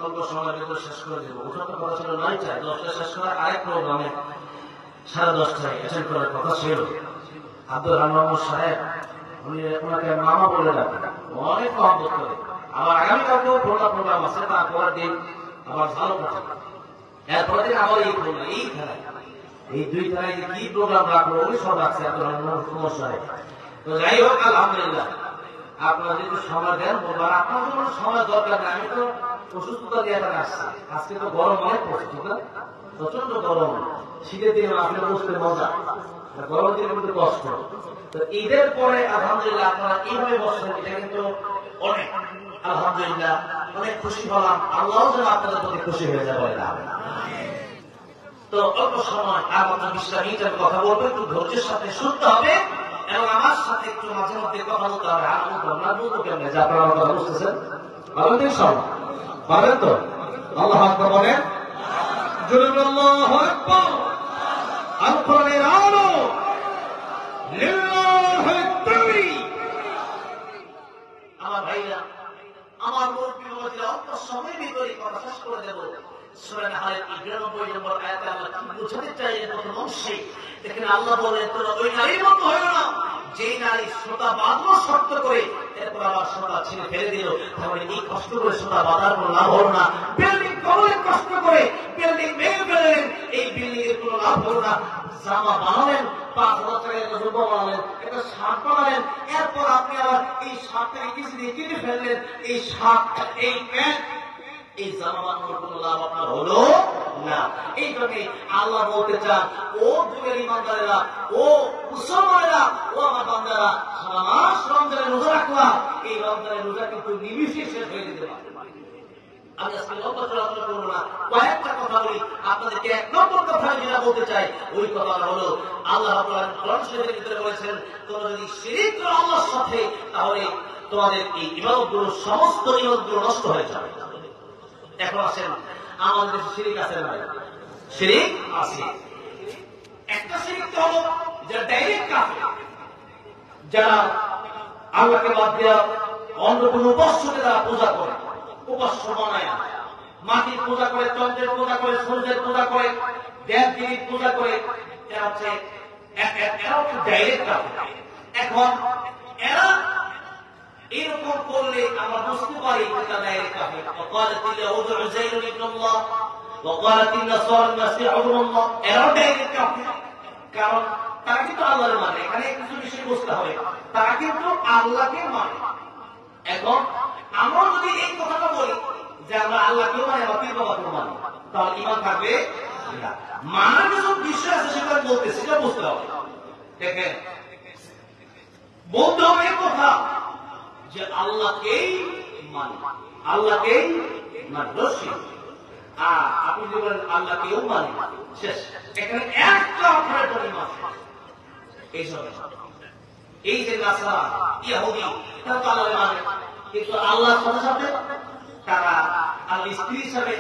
অল্প সময়ের ভিতরে শেষ করে দেবো। ওঠানোর কথা ছিল 9টায়, 10টায় শেষ করার আরেক প্রোগ্রামে 10:30টায় অ্যাটেন্ড করার কথা ছিল। আব্দুর রহমান সাহেব উনি ওনাকে মামা বলে ডাকেন, অনেক মহব্বত করে। আবার আগামীকালকেও প্রোগ্রাম আছে, তারপরের দিন আবার ভালো কথা, এরপরের দিন আবার এই প্রোগ্রাম, এই খেলায়, এই 2 খেলায় কি প্রোগ্রাম রাখলো উনি সব রাখছে আব্দুর রহমান সাহেব। তো যাই হোক আলহামদুলিল্লাহ, আপনারা যদি সময় দেন বলবেন, আপনার কোনো সময় দরকার নেই। আমি তো অসুস্থতা দিয়ে আসছি, আজকে তো গরম অনেক পড়ছে, ঠিক না? প্রচন্ড গরম, শীতের দিনে মাহফিল বসতে মজা, গরমের দিনে কিন্তু কষ্ট। তো ঈদের পরে আলহামদুলিল্লাহ আপনারা এইভাবে বসছেন, এটা কিন্তু অনেক আলহামদুলিল্লাহ অনেক খুশি হলাম। আল্লাহ যেন আপনাদের প্রতি খুশি হয়ে যাবে না। তো অল্প সময় আর মাত্র 20টা মিনিট আমি কথা বলবো, একটু ধৈর্যের সাথে শুনতে হবে এবং আমার সাথে একটু মাঝে মধ্যে কথা বলতে হবে। আর না বলবো কেমন যে আপনারা কথা বুঝতেছেন, পারবেন তো সব? পারবেন তো? আল্লাহু আকবার বলেন, জোরে আল্লাহু আকবার। আল কোরআনের আলো লিল্লাহি তাকবীর। আমার ভাইরা, আমার মুরব্বি বাবাজিরা, অল্প সময়ের ভিতরে কথা শেষ করে দেব। সূরা নাহলের ৯২ নম্বর আয়াতে আল্লাহ কি বুঝাতে চাইলেন প্রথম অংশে, এখানে আল্লাহ বলেন তোমরা ওই নারীর মতো হয়ো না যে নারী সুতা বাঁধলো শক্ত করে, এরপর আবার সুতা ছিঁড়ে ফেলে দিল। তাহলে এই কষ্ট করে সুতা বাঁধার কোনো লাভ হলো না। বিল্ডিং করলেন কষ্ট করে, বিল্ডিং ভেঙে ফেললেন, এই বিল্ডিং এর কোনো লাভ হলো না। জামা বানালেন, ৫,০০০ টাকার একটা জুব্বা বানালেন, একটা শার্ট বানালেন, এরপর আপনি আবার এই শার্টটাকে কিছু দিয়ে কিনে ফেললেন। এই শার্ট, এই প্যান্ট, এই জামা বানানোর কোন লাভ আপনার হলো না। এই জন্য আল্লাহ বলতে চান, ও যুগের ইমানদারেরা, ও মুসলমানেরা, ও আমার বান্দারা, সারা মাস রমজানের রোজা রাখলাম, এই রমজানের রোজা কিন্তু নিমিষে শেষ হয়ে যেতে পারে। আমি আজকে লম্বা আলোচনা করবো না, কয়েকটা কথা বলি আপনাদেরকে। ১ নম্বর কথা আমি যেটা বলতে চাই, ওই কথাটা হলো আল্লাহ রাব্বুল আলামিন কোরআন শরীফের ভিতরে বলেছেন, তোমরা যদি শিরক করো আল্লাহর সাথে, তাহলে তোমাদের এই ইবাদতগুলো, সমস্ত ইবাদতগুলো নষ্ট হয়ে যাবে। এখন আসেন, আমাদের দেশে শিরক আছে না? শিরক আছে। একটা শিরক তো হলো যারা ডাইরেক্ট কাফের, যারা আল্লাহকে বাদ দিয়ে অন্য কোন উপাস্যকে তারা পূজা করে, উপাস্য বানায়, মাটির পূজা করে, চন্দ্রের পূজা করে, সূর্যের পূজা করে, দেব-দেবীর পূজা করে, এরা হচ্ছে ডাইরেক্ট কাফের। এখন এরা এরকম করলে আমরা বুঝতে পারি এটা ডাইরেক্ট কাফের। وقالت اليهود عزير ابن الله وقالت النصارى المسيح ابن الله, এরাও ডাইরেক্ট কাফের। কারণ তারা কিন্তু আল্লাহর মানে, এখানে কিছু বিষয় বুঝতে হবে, তারা কিন্তু আল্লাহকে মানে। এখন আমরা যদি এই কথাটা বলি যে আমরা আল্লাহকেও মানে, আমার পীর বাবাকেও মানে, তাহলে ঈমান থাকবে না। মানার কিছু বিষয় আছে, সেটা বলতেছি, সেটা বুঝতে হবে। দেখেন, বলতে হবে এই কথা যে আল্লাহকেই মানে, আল্লাহকেই মানে রশিদ। আর আপনি যদি বলেন আল্লাহকেও মানে, শেষ। এখানে একটা অক্ষরের পরিমাণ এইসব, এই যে নাসারা, ইহুদি, তারা তো আল্লাহ মানে, কিন্তু আল্লাহর সাথে সাথে তারা আল্লাহর স্ত্রী হিসাবে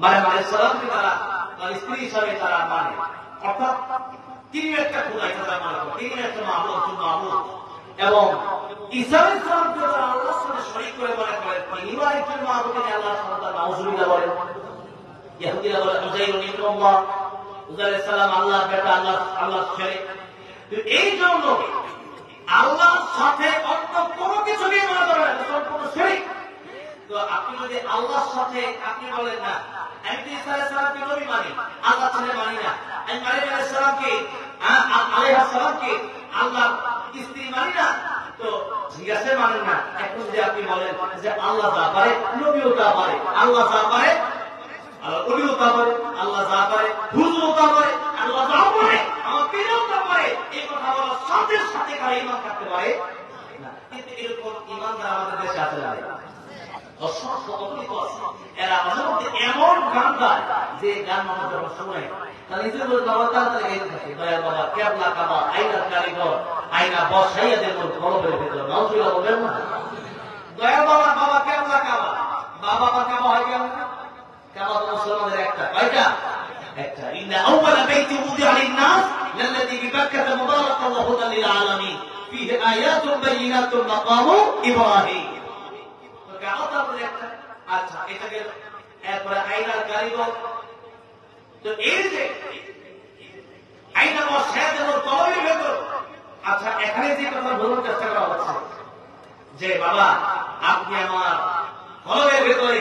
মারিয়াম আলাইহিস সালামকে তারা আল্লাহর স্ত্রী হিসাবে তারা মানে। অর্থাৎ তিনি একটা খোদা হিসাবে মানে, তিনি একটা মাহবুব, মাহবুব। এবং ঈসা আলাইহিস সালামকে তারা আল্লাহর সাথে শরীক করে মনে করেন, তিনিও একজন মাহবুব, তিনি আল্লাহর সাথে তারা নাউজুবিল্লাহ বলেন। ইহুদিরা বলে উযাইর ইবনুল্লাহ, উযাইর আলাইহিস সালাম আল্লাহর বেটা, আল্লাহর ছেলে। তো এই জন্য আল্লাহর সাথে অন্য কোনো কিছু নিয়ে মনে করেন সম্পূর্ণ শিরক। তো আপনি যদি আল্লাহর সাথে আপনি বলেন না, আমি তো ঈসা আলাইহিস সালামকে নবী মানি, আল্লাহর ছেলে মানি না, আমি মারিয়াম আলাইহিস সালামকে আল্লাহর স্ত্রী মানি না, তো ঠিক আছে, মানেন না। এখন যদি আপনি বলেন যে আল্লাহ যা পারে নবীও তা পারে, আল্লাহ যা পারে আল্লাহ ওলিও তা পারে, আল্লাহ যা পারে হুজুরও তা পারে, আল্লাহ যা পারে আমার পীরও তা পারে, এই কথা বলার সাথে সাথে কারা ঈমান থাকতে পারে না। কিন্তু এরকম ঈমানদার আমাদের দেশে আছে না? অসংখ্য অগণিত আছে। এরা মাঝে এমন গান গায় যে গান মানুষ যখন শোনে তাহলে নিজের বলে বাবা তাড়াতাড়ি গাইতে থাকে, দয়া বাবা কেবলা কাবা আইনার কারিগর আইনা বসাইয়া দেব কলবের ভেতর, নাউজুবিল্লাহ বলবেন না? দয়া বাবা, বাবা কেবলা কাবা, বাবা বা কাবা হয় কেমন? কাবা তো মুসলমানদের একটা, কয়টা? একটা। ইন্না আউওয়ালা বাইতি উযিআ লিন-নাস লাল্লাযী বিবাক্কাতা মুবারাকান ওয়া হুদাল লিল আলামিন ফীহি আয়াতুন বাইয়িনাতুন মাকামু ইব্রাহিম। তো কাবা তো একটা। আচ্ছা, এটা গেল। এরপরে আইনার কারিগর। তো এই যে আইনা বসায় দেব কলবের ভেতর। আচ্ছা, এখানে যে কথা বলার চেষ্টা করা হচ্ছে যে বাবা আপনি আমার কলবের ভেতরে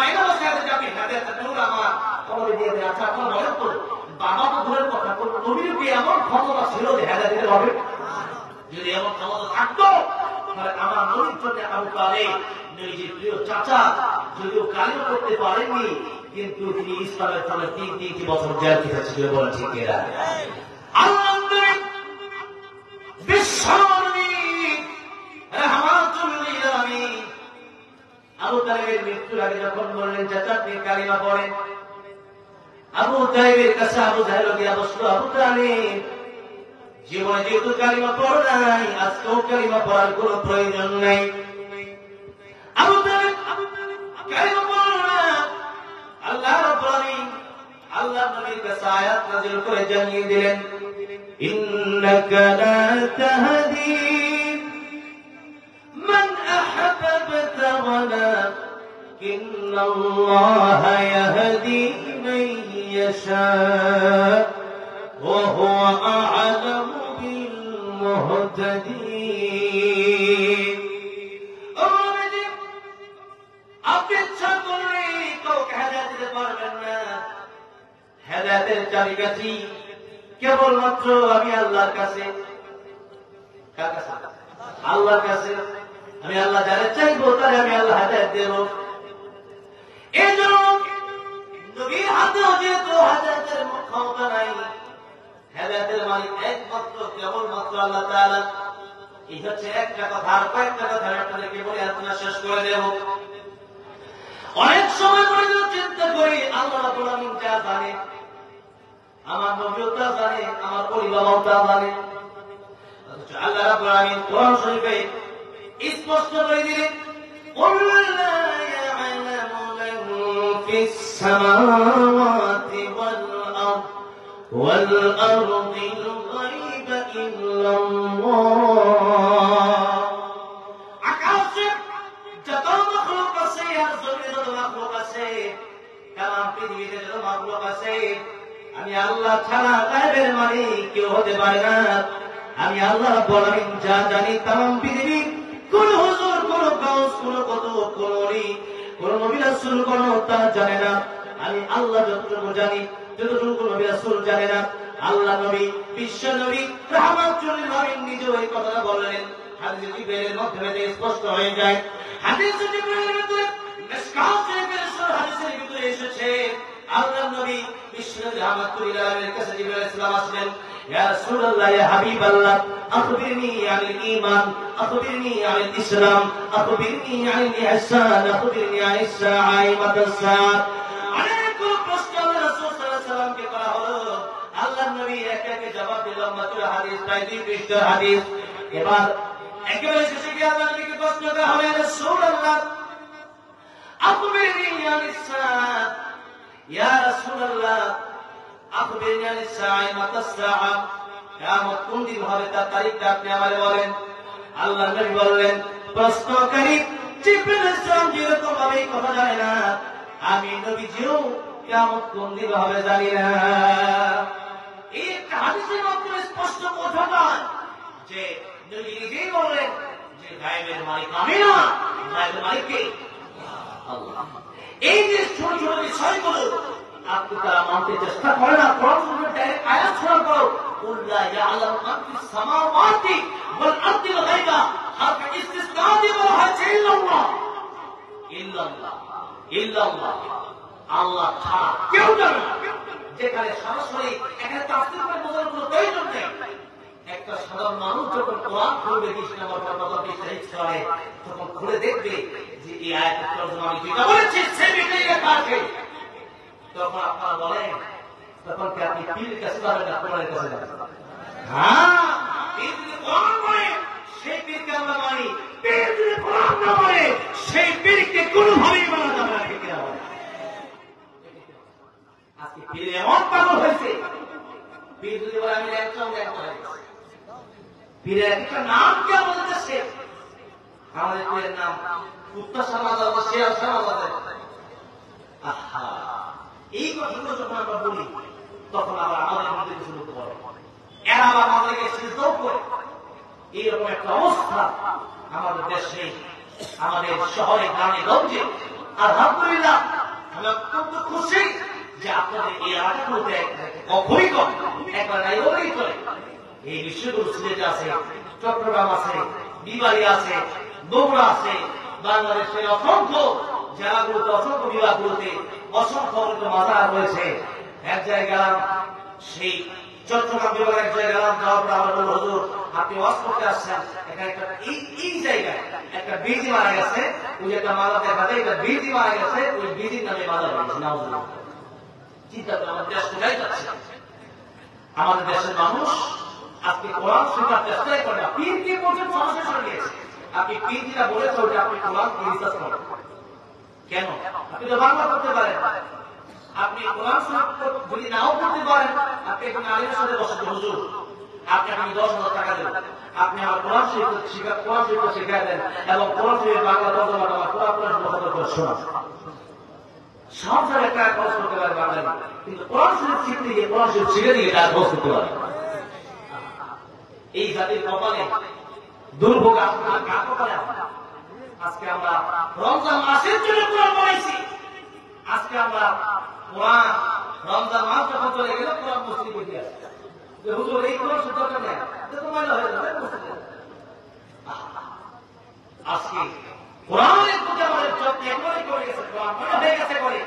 আইনা বসায় দেন, আপনি হাতে হাতে নূর আমার কলবে দিয়ে দেন। আচ্ছা, আপনার বলেন তো বাবা তো দূরের কথা, নবীর কি এমন ক্ষমতা ছিল যে হেদায়েত দিতে হবে? যদি এমন ক্ষমতা থাকতো তাহলে আমার নবীর জন্য আবু তালেব, নবীজির প্রিয় চাচা, যদিও কালিমা করতে পারেননি কিন্তু তিনি ইসলামের জন্য 3 বছর জেল খেটেছিল। বলেন ঠিক কিনা? আল্লাহ আবু তালেবের মৃত্যুর আগে যখন বললেন চাচা আপনি কালিমা পড়েন, আবু তালেবের কাছে আবু জাহেল গিয়া বসলো। আবু তালেব জীবনে যেহেতু কালিমা পড়ো নাই, আজকেও কালিমা পড়ার কোন প্রয়োজন নাই। আবু তালেব কালিমা পড়লো না। আল্লাহ রাব্বুল আলামিন আল্লাহ নবীর কাছে আয়াত নাযিল করে জানিয়ে দিলেন, ইন্নাকা লা তাহদি মান আহবাবতা ওয়ালাকিন্নাল্লাহা ইয়াহদি মান ইয়াশা ওয়া হুয়া আ'লামু বিল মুহতাদিন। আপনি ইচ্ছা করলে কাউকে হেদায়েত দিতে পারবেন না। হেদায়েতের চাবিকাঠি কেবলমাত্র আমি আল্লাহর কাছে। কার কাছে? আল্লাহর কাছে। আমি আল্লাহ যারে চাইবো তারে আমি আল্লাহ হেদায়েত দেব। এই জন্য নবীর হাতেও যেহেতু হেদায়েতের ক্ষমতা নাই, হেদায়েতের মালিক একমাত্র কেবলমাত্র আল্লাহ তাআলা। এই হচ্ছে একটা কথা। আর কয়েকটা কথা আপনাদেরকে বলে আলোচনা শেষ করে দেব। অনেক সময় আমরা চিন্তা করি আল্লাহ রাব্বুল আলামিন যা জানে, আমার নবীও তা জানে, আমার পরিবারও তা জানে। আল্লাহ রাব্বুল আলামিন কোরআন শরীফে স্পষ্ট করে দিলেন, কুল লা ইয়া'লামু মান ফিস সামাওয়াতি ওয়াল আরদিল গায়বা ইল্লাল্লাহ। আকাশে যত মাখলুক আছে আর জমিনে যত মাখলুক আছে, তাম পৃথিবীতে যত মাখলুক আছে, আমি আল্লাহ ছাড়া গায়বের মালিক কেউ হতে পারে না। আমি আল্লাহ রাব্বুল আলামিন যা জানি তাম পৃথিবী, কোন হুজুর, কোন গাউস, কোন কুতুব, কোন ওলি, কোন নবী রাসূল কোন তা জানে না। আমি আল্লাহ যতটুকু জানি, যতটুকু নবী রাসূল জানে না। আল্লাহ নবী, বিশ্ব নবী রাহমাতুল লিল আলামিন নিজেও এই কথাটা বললেন। হাদিস জিবরিলের মাধ্যমে স্পষ্ট হয়ে যায়। হাদিস জিবরিলের ভিতরে মিশকাত শরীফের হাদিসের ভিতরে এসেছে, আল্লাহ নবী বিশ্ব নবী রাহমাতুল লিল আলামিনের কাছে জিবরিল আলাইহিস সালাম আসলেন। ইয়া রাসূলুল্লাহ, ইয়া হাবিবাল্লাহ, আখবিরনি আনিল ঈমান, আখবিরনি আনিল ইসলাম, আখবিরনি আনিল ইহসান, আখবিরনি আনিস সাআ মাতাস সাআ। অনেক প্রশ্ন আল্লাহ রাসূল সাল্লাল্লাহু আলাইহি সাল্লামকে করা হলো। আল্লাহ নবী একে একে জবাব দিলেন। মাত্র হাদিস প্রায় 2 পৃষ্ঠার হাদিস। এবার একেবারে শেষে গিয়ে আল্লাহ নবীকে প্রশ্ন করা হলো, ইয়া রাসূলুল্লাহ, আখবিরনি আনিস সাআ। ইয়া রাসূলুল্লাহ, আখবিরনি আনিস সাআ মাতাস সাআ। কিয়ামত কোন দিন হবে তার তারিখটা আপনি আমারে বলেন। আল্লাহ নবী বললেন, প্রশ্নকারী জিবরিল আলাইহিস সালাম যেরকম ভাবে এই কথা জানে না, আমি নবীজিও কিয়ামত কোন দিন হবে জানি না। এই হাদিসের মাধ্যমে স্পষ্ট কথা নয় যে নবী নিজেই বললেন যে গায়েবের মালিক আমি না, গায়েবের মালিক কে? আল্লাহ। এই যে ছোট ছোট বিষয়গুলো আপনি তারা মানতে চেষ্টা করে না। কোরআন শরীফের ডাইরেক্ট আয়াত শোনার পর কুল লা ইয়া'লামু মান ফিস সামাওয়াতি ওয়াল আরদিল গায়বা, আর ইস্তিসনা দিয়ে বলা হয়েছে ইল্লাল্লাহ, ইল্লাল্লাহ, ইল্লাল্লাহ, আল্লাহ ছাড়া কেউ জানে না। যেখানে সরাসরি এখানে তাফসীর করে বোঝার কোনো প্রয়োজন নেই। একটা সাধারণ মানুষ যখন কোরআন খুলবে 20 নম্বর পৃষ্ঠা হিস্ট্রি তখন খুলে দেখবে যে এই আয়াতের তর্জমা আমি যেটা বলেছি সেই বিষয়ে লেখা আছে। তখন আপনারা বলেন, তখন কি আপনি পীরের কাছে যাবেন না কোরআনের কাছে যাবেন? হ্যাঁ, পীর যদি কোরআন বলে সেই পীরকে আমরা মানি, পীর যদি কোরআন না বলে সেই পীরকে কোনোভাবেই মানা যাবে না। ঠিক কিনা বলেন? আজকে পীর এমন পাগল হয়েছে, পীর যদি বলে আমি ল্যাংচা পীরের একটা নাম কে বলতেছে। আমাদের পীরের নাম কুত্তা সমাজ আছে, শেয়াল সমাজ আছে। আহা, এই কথাগুলো যখন আমরা বলি তখন আবার আমাদের মধ্যে কিছু লোক বলে, এরা আবার আমাদেরকে সিজদাও করে। এইরকম একটা অবস্থা আমাদের দেশে, আমাদের শহরে, গ্রামে, গঞ্জে। আলহামদুলিল্লাহ, আমি অত্যন্ত খুশি যে আপনাদের এই এলাকাগুলোতে কখনই কম একবার নাই বলেই চলে। এই বিশ্বগুলো সিলেটে আছে, চট্টগ্রাম আছে, বিবাড়ি আছে, বগুড়া আছে, বাংলাদেশের অসংখ্য জেলাগুলোতে অসংখ্য বিভাগগুলোতে অসংখ্য মাজার রয়েছে। এক জায়গায় গেলাম, সেই চট্টগ্রাম বিভাগের এক জায়গায় গেলাম, যাওয়ার পর আমার বলল, হুজুর আপনি ওয়াজ করতে আসছেন, এখানে একটা এই জায়গায় একটা বিজি মারা গেছে, ওই একটা মাজার দেখা যায়, একটা বিজি মারা গেছে, ওই বিজির নামে মাজার রয়েছে। নাউজুবিল্লাহ। চিন্তা করে আমাদের দেশ কোথায় যাচ্ছে? আমাদের দেশের মানুষ আজকে কোরআন শেখার চেষ্টাই করে না। পীর কে পর্যন্ত সমস্যা সরে গিয়েছে। আপনি পীর যেটা বলেছে ওটা আপনি কোরআন কি রিসার্চ করেন কেন? আপনি তো বাংলা করতে পারেন, আপনি কোরআন শরীফ যদি নাও করতে পারেন, আপনি একজন আলিমের সাথে বসে, হুজুর আপনি আমি 10,000 টাকা দেবেন, আপনি আমার কোরআন শরীফ শিখিয়ে দেন এবং কোরআন শরীফের বাংলা তর্জমাটা আমার কোরআন করে শোনান। সব জায়গায় টাকা খরচ করতে পারে বাঙালি, কিন্তু কোরআন শরীফ শিখতে গিয়ে কোরআন শরীফ শিখে দিয়ে টাকা খরচ করতে পারে। এই জাতির কপালে দুর্ভোগ কপালে। আজকে আমরা রমজান মাসের জন্য কোরআন বানাইছি, আজকে আমরা কোরআন রমজান মাস যখন চলে গেল কোরআন মসজিদে বসে আছে, হুজুর এই কোরআন শুদ্ধ করে তো ময়লা হয়ে যাবে। আজকে কোরআনের প্রতি আমাদের যত্ন একেবারে করে গেছে, কোরআন ময়লা হয়ে গেছে করে,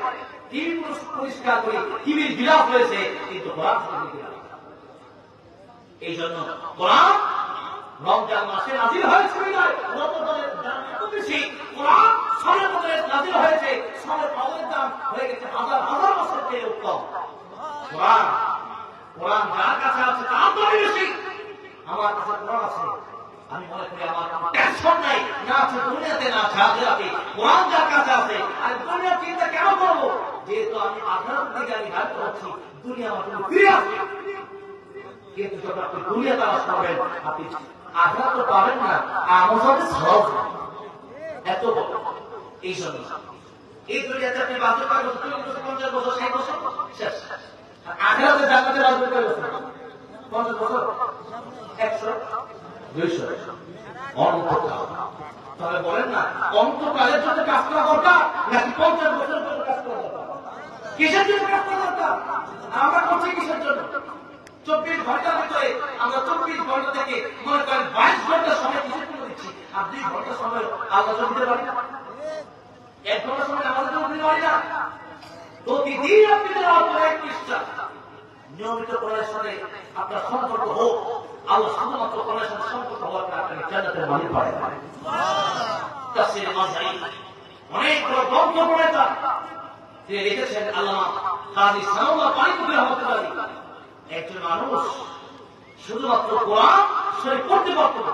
টিভি পরিষ্কার করে টিভির বিলাপ হয়েছে, কিন্তু কোরআন এই জন্য কোরআন রমজান মাসে নাজিল হয়েছে, রমজানের দাম এত বেশি, কোরআন সবে কদরে নাজিল হয়েছে, সবে কদরের দাম হয়ে গেছে হাজার হাজার বছর চেয়ে উত্তম। কোরআন যার কাছে আছে তার দাম বেশি। আমার কাছে কোরআন আছে, আমি মনে করি আমার টেনশন নাই, না আছে দুনিয়াতে না আছে আখিরাতে। কোরআন যার কাছে আছে, আমি দুনিয়ার চিন্তা কেন করবো? যেহেতু আমি আখিরাত থেকে আমি হাত করছি, দুনিয়া আমার জন্য ফিরে আসবে। কিন্তু যখন আপনি দুনিয়া তালাশ করবেন, আপনি আখিরাত তো পাবেন না, আমল হবে সহজ এত বড়। এই জন্য এই দুনিয়াতে আপনি 52 বছর 50 বছর 60 বছর শেষ, আখিরাতে জান্নাতে বাঁচবেন কয় বছর? 50 বছর 100 200 অন্তকাল। তবে বলেন না, অন্তকালের জন্য কাজ করা দরকার নাকি 50 বছরের জন্য কাজ করা দরকার? কিসের জন্য কাজ করা দরকার? আমরা করছি কিসের জন্য? 24 ঘন্টার ভিতরে আমরা 24 ঘন্টা থেকে মনে করেন 22 ঘন্টা সময় কিসের জন্য দিচ্ছি, আর 2 ঘন্টা সময় আল্লাহ জন্য দিতে পারি না, 1 ঘন্টা সময় আমাদের জন্য দিতে পারি না। প্রতিদিন আপনি এক পৃষ্ঠা নিয়মিত কোরআনের সাথে আপনার সম্পর্ক হোক, আল্লাহ শুধুমাত্র কোরআনের সাথে সম্পর্ক হওয়ার পর আপনাকে জান্নাতের মালিক বানায় দেবেন। তাফসীর মাযহারি অনেক বড় গ্রন্থ প্রণেতা তিনি লিখেছেন, আল্লামা কাজী সানাউল্লাহ পানিপুরি রহমাতুল্লাহ, একজন মানুষ শুধুমাত্র কোরআন শরীফ পড়তে পারত না,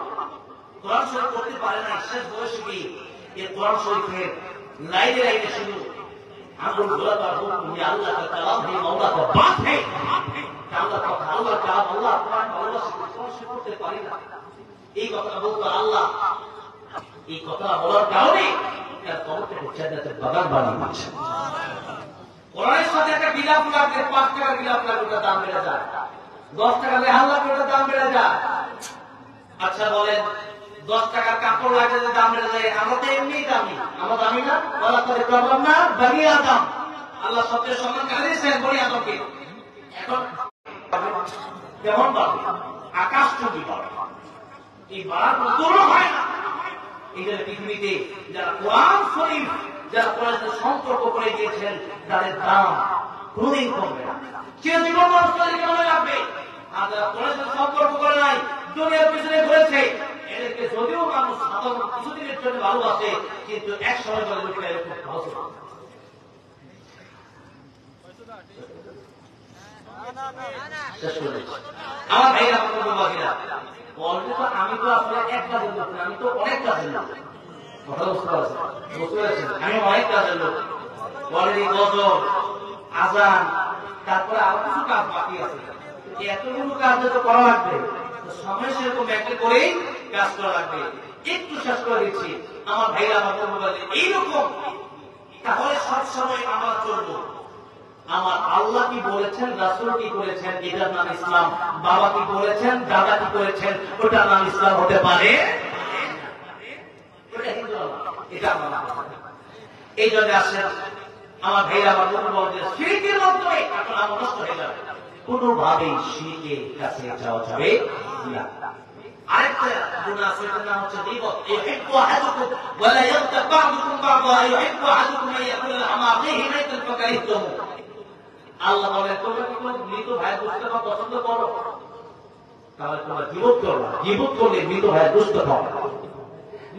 কোরআন শরীফ পড়তে পারে না, শেষ বয়সে গিয়ে এই কোরআন শরীফের লাইনে লাইনে শুধু আঙ্গুল ঘোরাবার হুকুম, আল্লাহ কা কালাম হে মাওলা কা বাত হে, আল্লাহ কথা, আল্লাহ কালাম, আল্লাহ কোরআন ভালোবাসে, কোরআন শরীফ পড়তে পারি না। এই কথা বলতো আল্লাহ, এই কথা বলার কারণে তার কবর থেকে জান্নাতের বাগান বানিয়ে দিয়েছেন। কোরআনের সাথে একটা বিলাপ লাগলে 5 টাকার বিলাপ লাগলে ওটা দাম বেড়ে যায়, 10 টাকা লেহাল লাগলে ওটা দাম বেড়ে যায়। আচ্ছা বলেন, 10 টাকার কাপড় লাগলে যে দাম বেড়ে যায়, আমরা তো এমনি দামি, আমরা দামি না? বলা করে প্রবলেম না, বনি আদম, আল্লাহ সবচেয়ে সম্মান দিয়েছেন বনি আদমকে। এখন কেমন পাবে? আকাশ চুম্বি পাবে, এই বাড়ার কোনো হয় না। এই জন্য পৃথিবীতে যারা কোরআন শরীফ, যারা কোরআনের সাথে সম্পর্ক করে দিয়েছেন, তাদের দাম কোনদিন কমবে না, চিরজীবন মানুষ তাদেরকে মনে রাখবে। আর যারা কোরআনের সাথে সম্পর্ক করে নাই, দুনিয়ার পিছনে ঘুরেছে, এদেরকে যদিও মানুষ সাধারণ কিছুদিনের জন্য ভালোবাসে, কিন্তু এক সময় বলে লোকেরা এরকম ভালো। আমার ভাইয়েরা, আমার বন্ধুবান্ধবীরা, অলরেডি তো আমি তো আসলে এক কাজের লোক না, আমি তো অনেক কাজের লোক। কথা বুঝতে পারছেন? আমি অনেক কাজের লোক। অলরেডি গজল, আজান, তারপরে আরো কিছু কাজ বাকি আছে। এতগুলো কাজ তো করা লাগবে, সময় সেরকম একটা করেই কাজ করা লাগবে। একটু শেষ করে দিচ্ছি আমার ভাইরা, আমার বন্ধুবান্ধব, এইরকম তাহলে সবসময় আমরা চলবো। আমার আল্লাহ কি বলেছেন, রাসূল কি করেছেন, এটার নাম ইসলাম। বাবা কি বলেছেন, দাদা কি করেছেন, ওটার নাম ইসলাম হতে পারে? এটা এই জন্য আসেন আমার ভাইরা, আমার বন্ধুবান্ধব, শিরকের মাধ্যমে এখন আমরা নষ্ট হয়ে যাবে, কোনোভাবেই শিরকের কাছে যাওয়া যাবে না। আরেকটা গুনাহ আছে, এটার নাম হচ্ছে গীবত। ইউহিব্বু আহাদুকুম ওয়া লা ইয়াগতাব বা'দুকুম বা'দা, ইউহিব্বু আহাদুকুম আন ইয়াকুলা লাহমা আখিহি মাইতান ফাকারিহতুমু। আল্লাহ বলে তোমরা কি কোনো মৃত ভাইয়ের গোশত পছন্দ করো? তাহলে তোমরা গীবত করবা। গীবত করলে মৃত ভাইয়ের গোশত খাওয়া।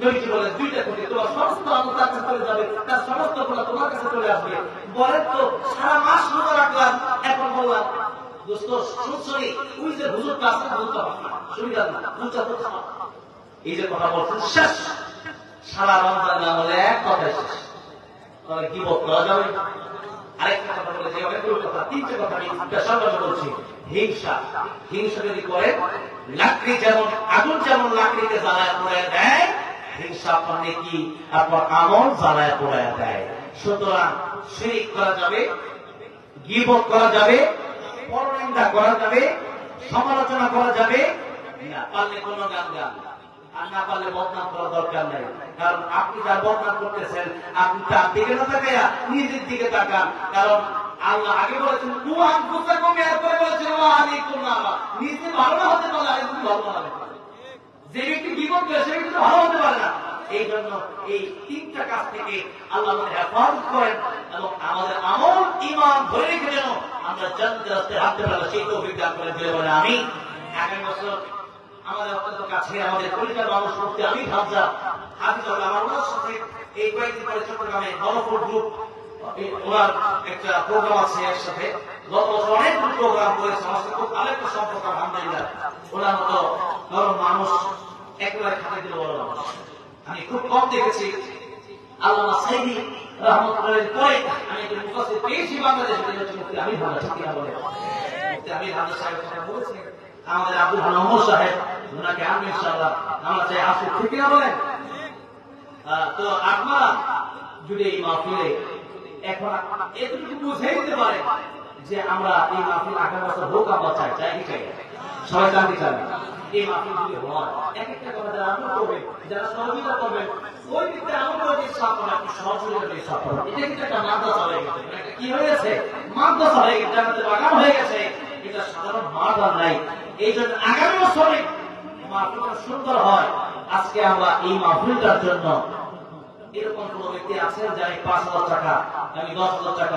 নবীজি বলে দুইটা থেকে তোমার সমস্ত আমল তার কাছে চলে যাবে, তার সমস্ত গুনাহ তোমার কাছে চলে আসবে। বলেন তো সারা মাস রোজা রাখলাম, এখন বললাম দোস্ত শুনছনি ওই যে হুজুরটা আছে বলতে সুবিধা না বুঝা তো খাওয়া, এই যে কথা বলছেন শেষ। সারা রমজান আমলে এক কথাই শেষ। তাহলে গীবত করা যাবে। আরেকটা কথা বলে যে অনেকগুলো কথা, তিনটে কথা আমি সামনে বলছি। হিংসা, হিংসা যদি করে লাকড়ি যেমন আগুন যেমন লাকড়িতে জ্বালায় পড়ে দেয়, হিংসা আপনার নেকি আপনার আমল জ্বালায় পড়ে দেয়। সুতরাং শিরক করা যাবে, গীবত করা যাবে, পরনিন্দা করা যাবে, সমালোচনা করা যাবে না। পারলে কোনো গান গান, আর না পারলে বদনাম করা দরকার নাই। কারণ আপনি যার বদনাম করতেছেন আপনি তার দিকে না তাকাইয়া নিজের দিকে তাকান। কারণ আল্লাহ আগে বলেছেন কুয়ান ফুসাকুম, এরপরে বলেছেন ওয়া আলাইকুম নামা। নিজে ভালো না হতে পারলে আরেকজন ভালো বানাবে। যে ব্যক্তি গীবত করে সে ব্যক্তি ভালো হতে পারে না। এই জন্য এই তিনটা কাজ থেকে আল্লাহ আমাদের হেফাজত করেন এবং আমাদের আমল ঈমান ধরে রেখে যেন আমরা জান্নাতের রাস্তায় হাঁটতে পারি, সেই তৌফিক দান করেন বলে বলে আমি। আগামী বছর আমাদের অত্যন্ত কাছে আমাদের পরিবার মানুষ মুফতি আমি হাফজা হাফিজুল্লাহ, আমার ওনার সাথে এই কয়েকদিন পরে চট্টগ্রামে গণফুড গ্রুপ ওনার একটা প্রোগ্রাম আছে একসাথে। গত বছর অনেকগুলো প্রোগ্রাম করেছে, আমার সাথে খুব ভালো একটা সম্পর্ক আলহামদুলিল্লাহ। ওনার মতো নরম মানুষ একেবারে খাতে দিল বড় মানুষ আমি খুব কম দেখেছি। আল্লামা সাইদি রহমতুল্লাহ পরে আমি একটু মুফাসসির পেয়েছি বাংলাদেশে, মুফতি আমি ভালো ঠিক না বলে মুফতি আমি ভালো সাহেব কথা বলেছেন। আমাদের আব্দুল হান্নান ওমর সাহেব ওনাকে আমি ইনশাআল্লাহ আমরা চাই আসুক, ঠিক না বলেন? তো আপনারা যদি এই মাহফিলে এখন এতটুকু বুঝে দিতে পারে যে আমরা এই মাহফিল আগামী বছর হোক, আমরা চাই চাই কি চাই সবাই জানতে চাই এই মাহফিল যদি হয় এক একটা কথা যারা আমল করবেন, যারা সহযোগিতা করবেন, ওই দিকটা আমল করে ইচ্ছা করেন, আপনি সহযোগিতা ইচ্ছা করেন। এটা কিন্তু একটা মাদ্রাসা হয়ে গেছে, এটা কি হয়ে গেছে? মাদ্রাসা হয়ে গেছে, জান্নাতের বাগান হয়ে গেছে। এটা সাধারণ মাঠ আর নাই। এই জন্য আগামী বছরে মাহফিলটা সুন্দর হয়। আজকে আমরা এই মাহফিলটার জন্য এরকম কোন ব্যক্তি আছেন যে আমি 5,000 টাকা, আমি 10,000 টাকা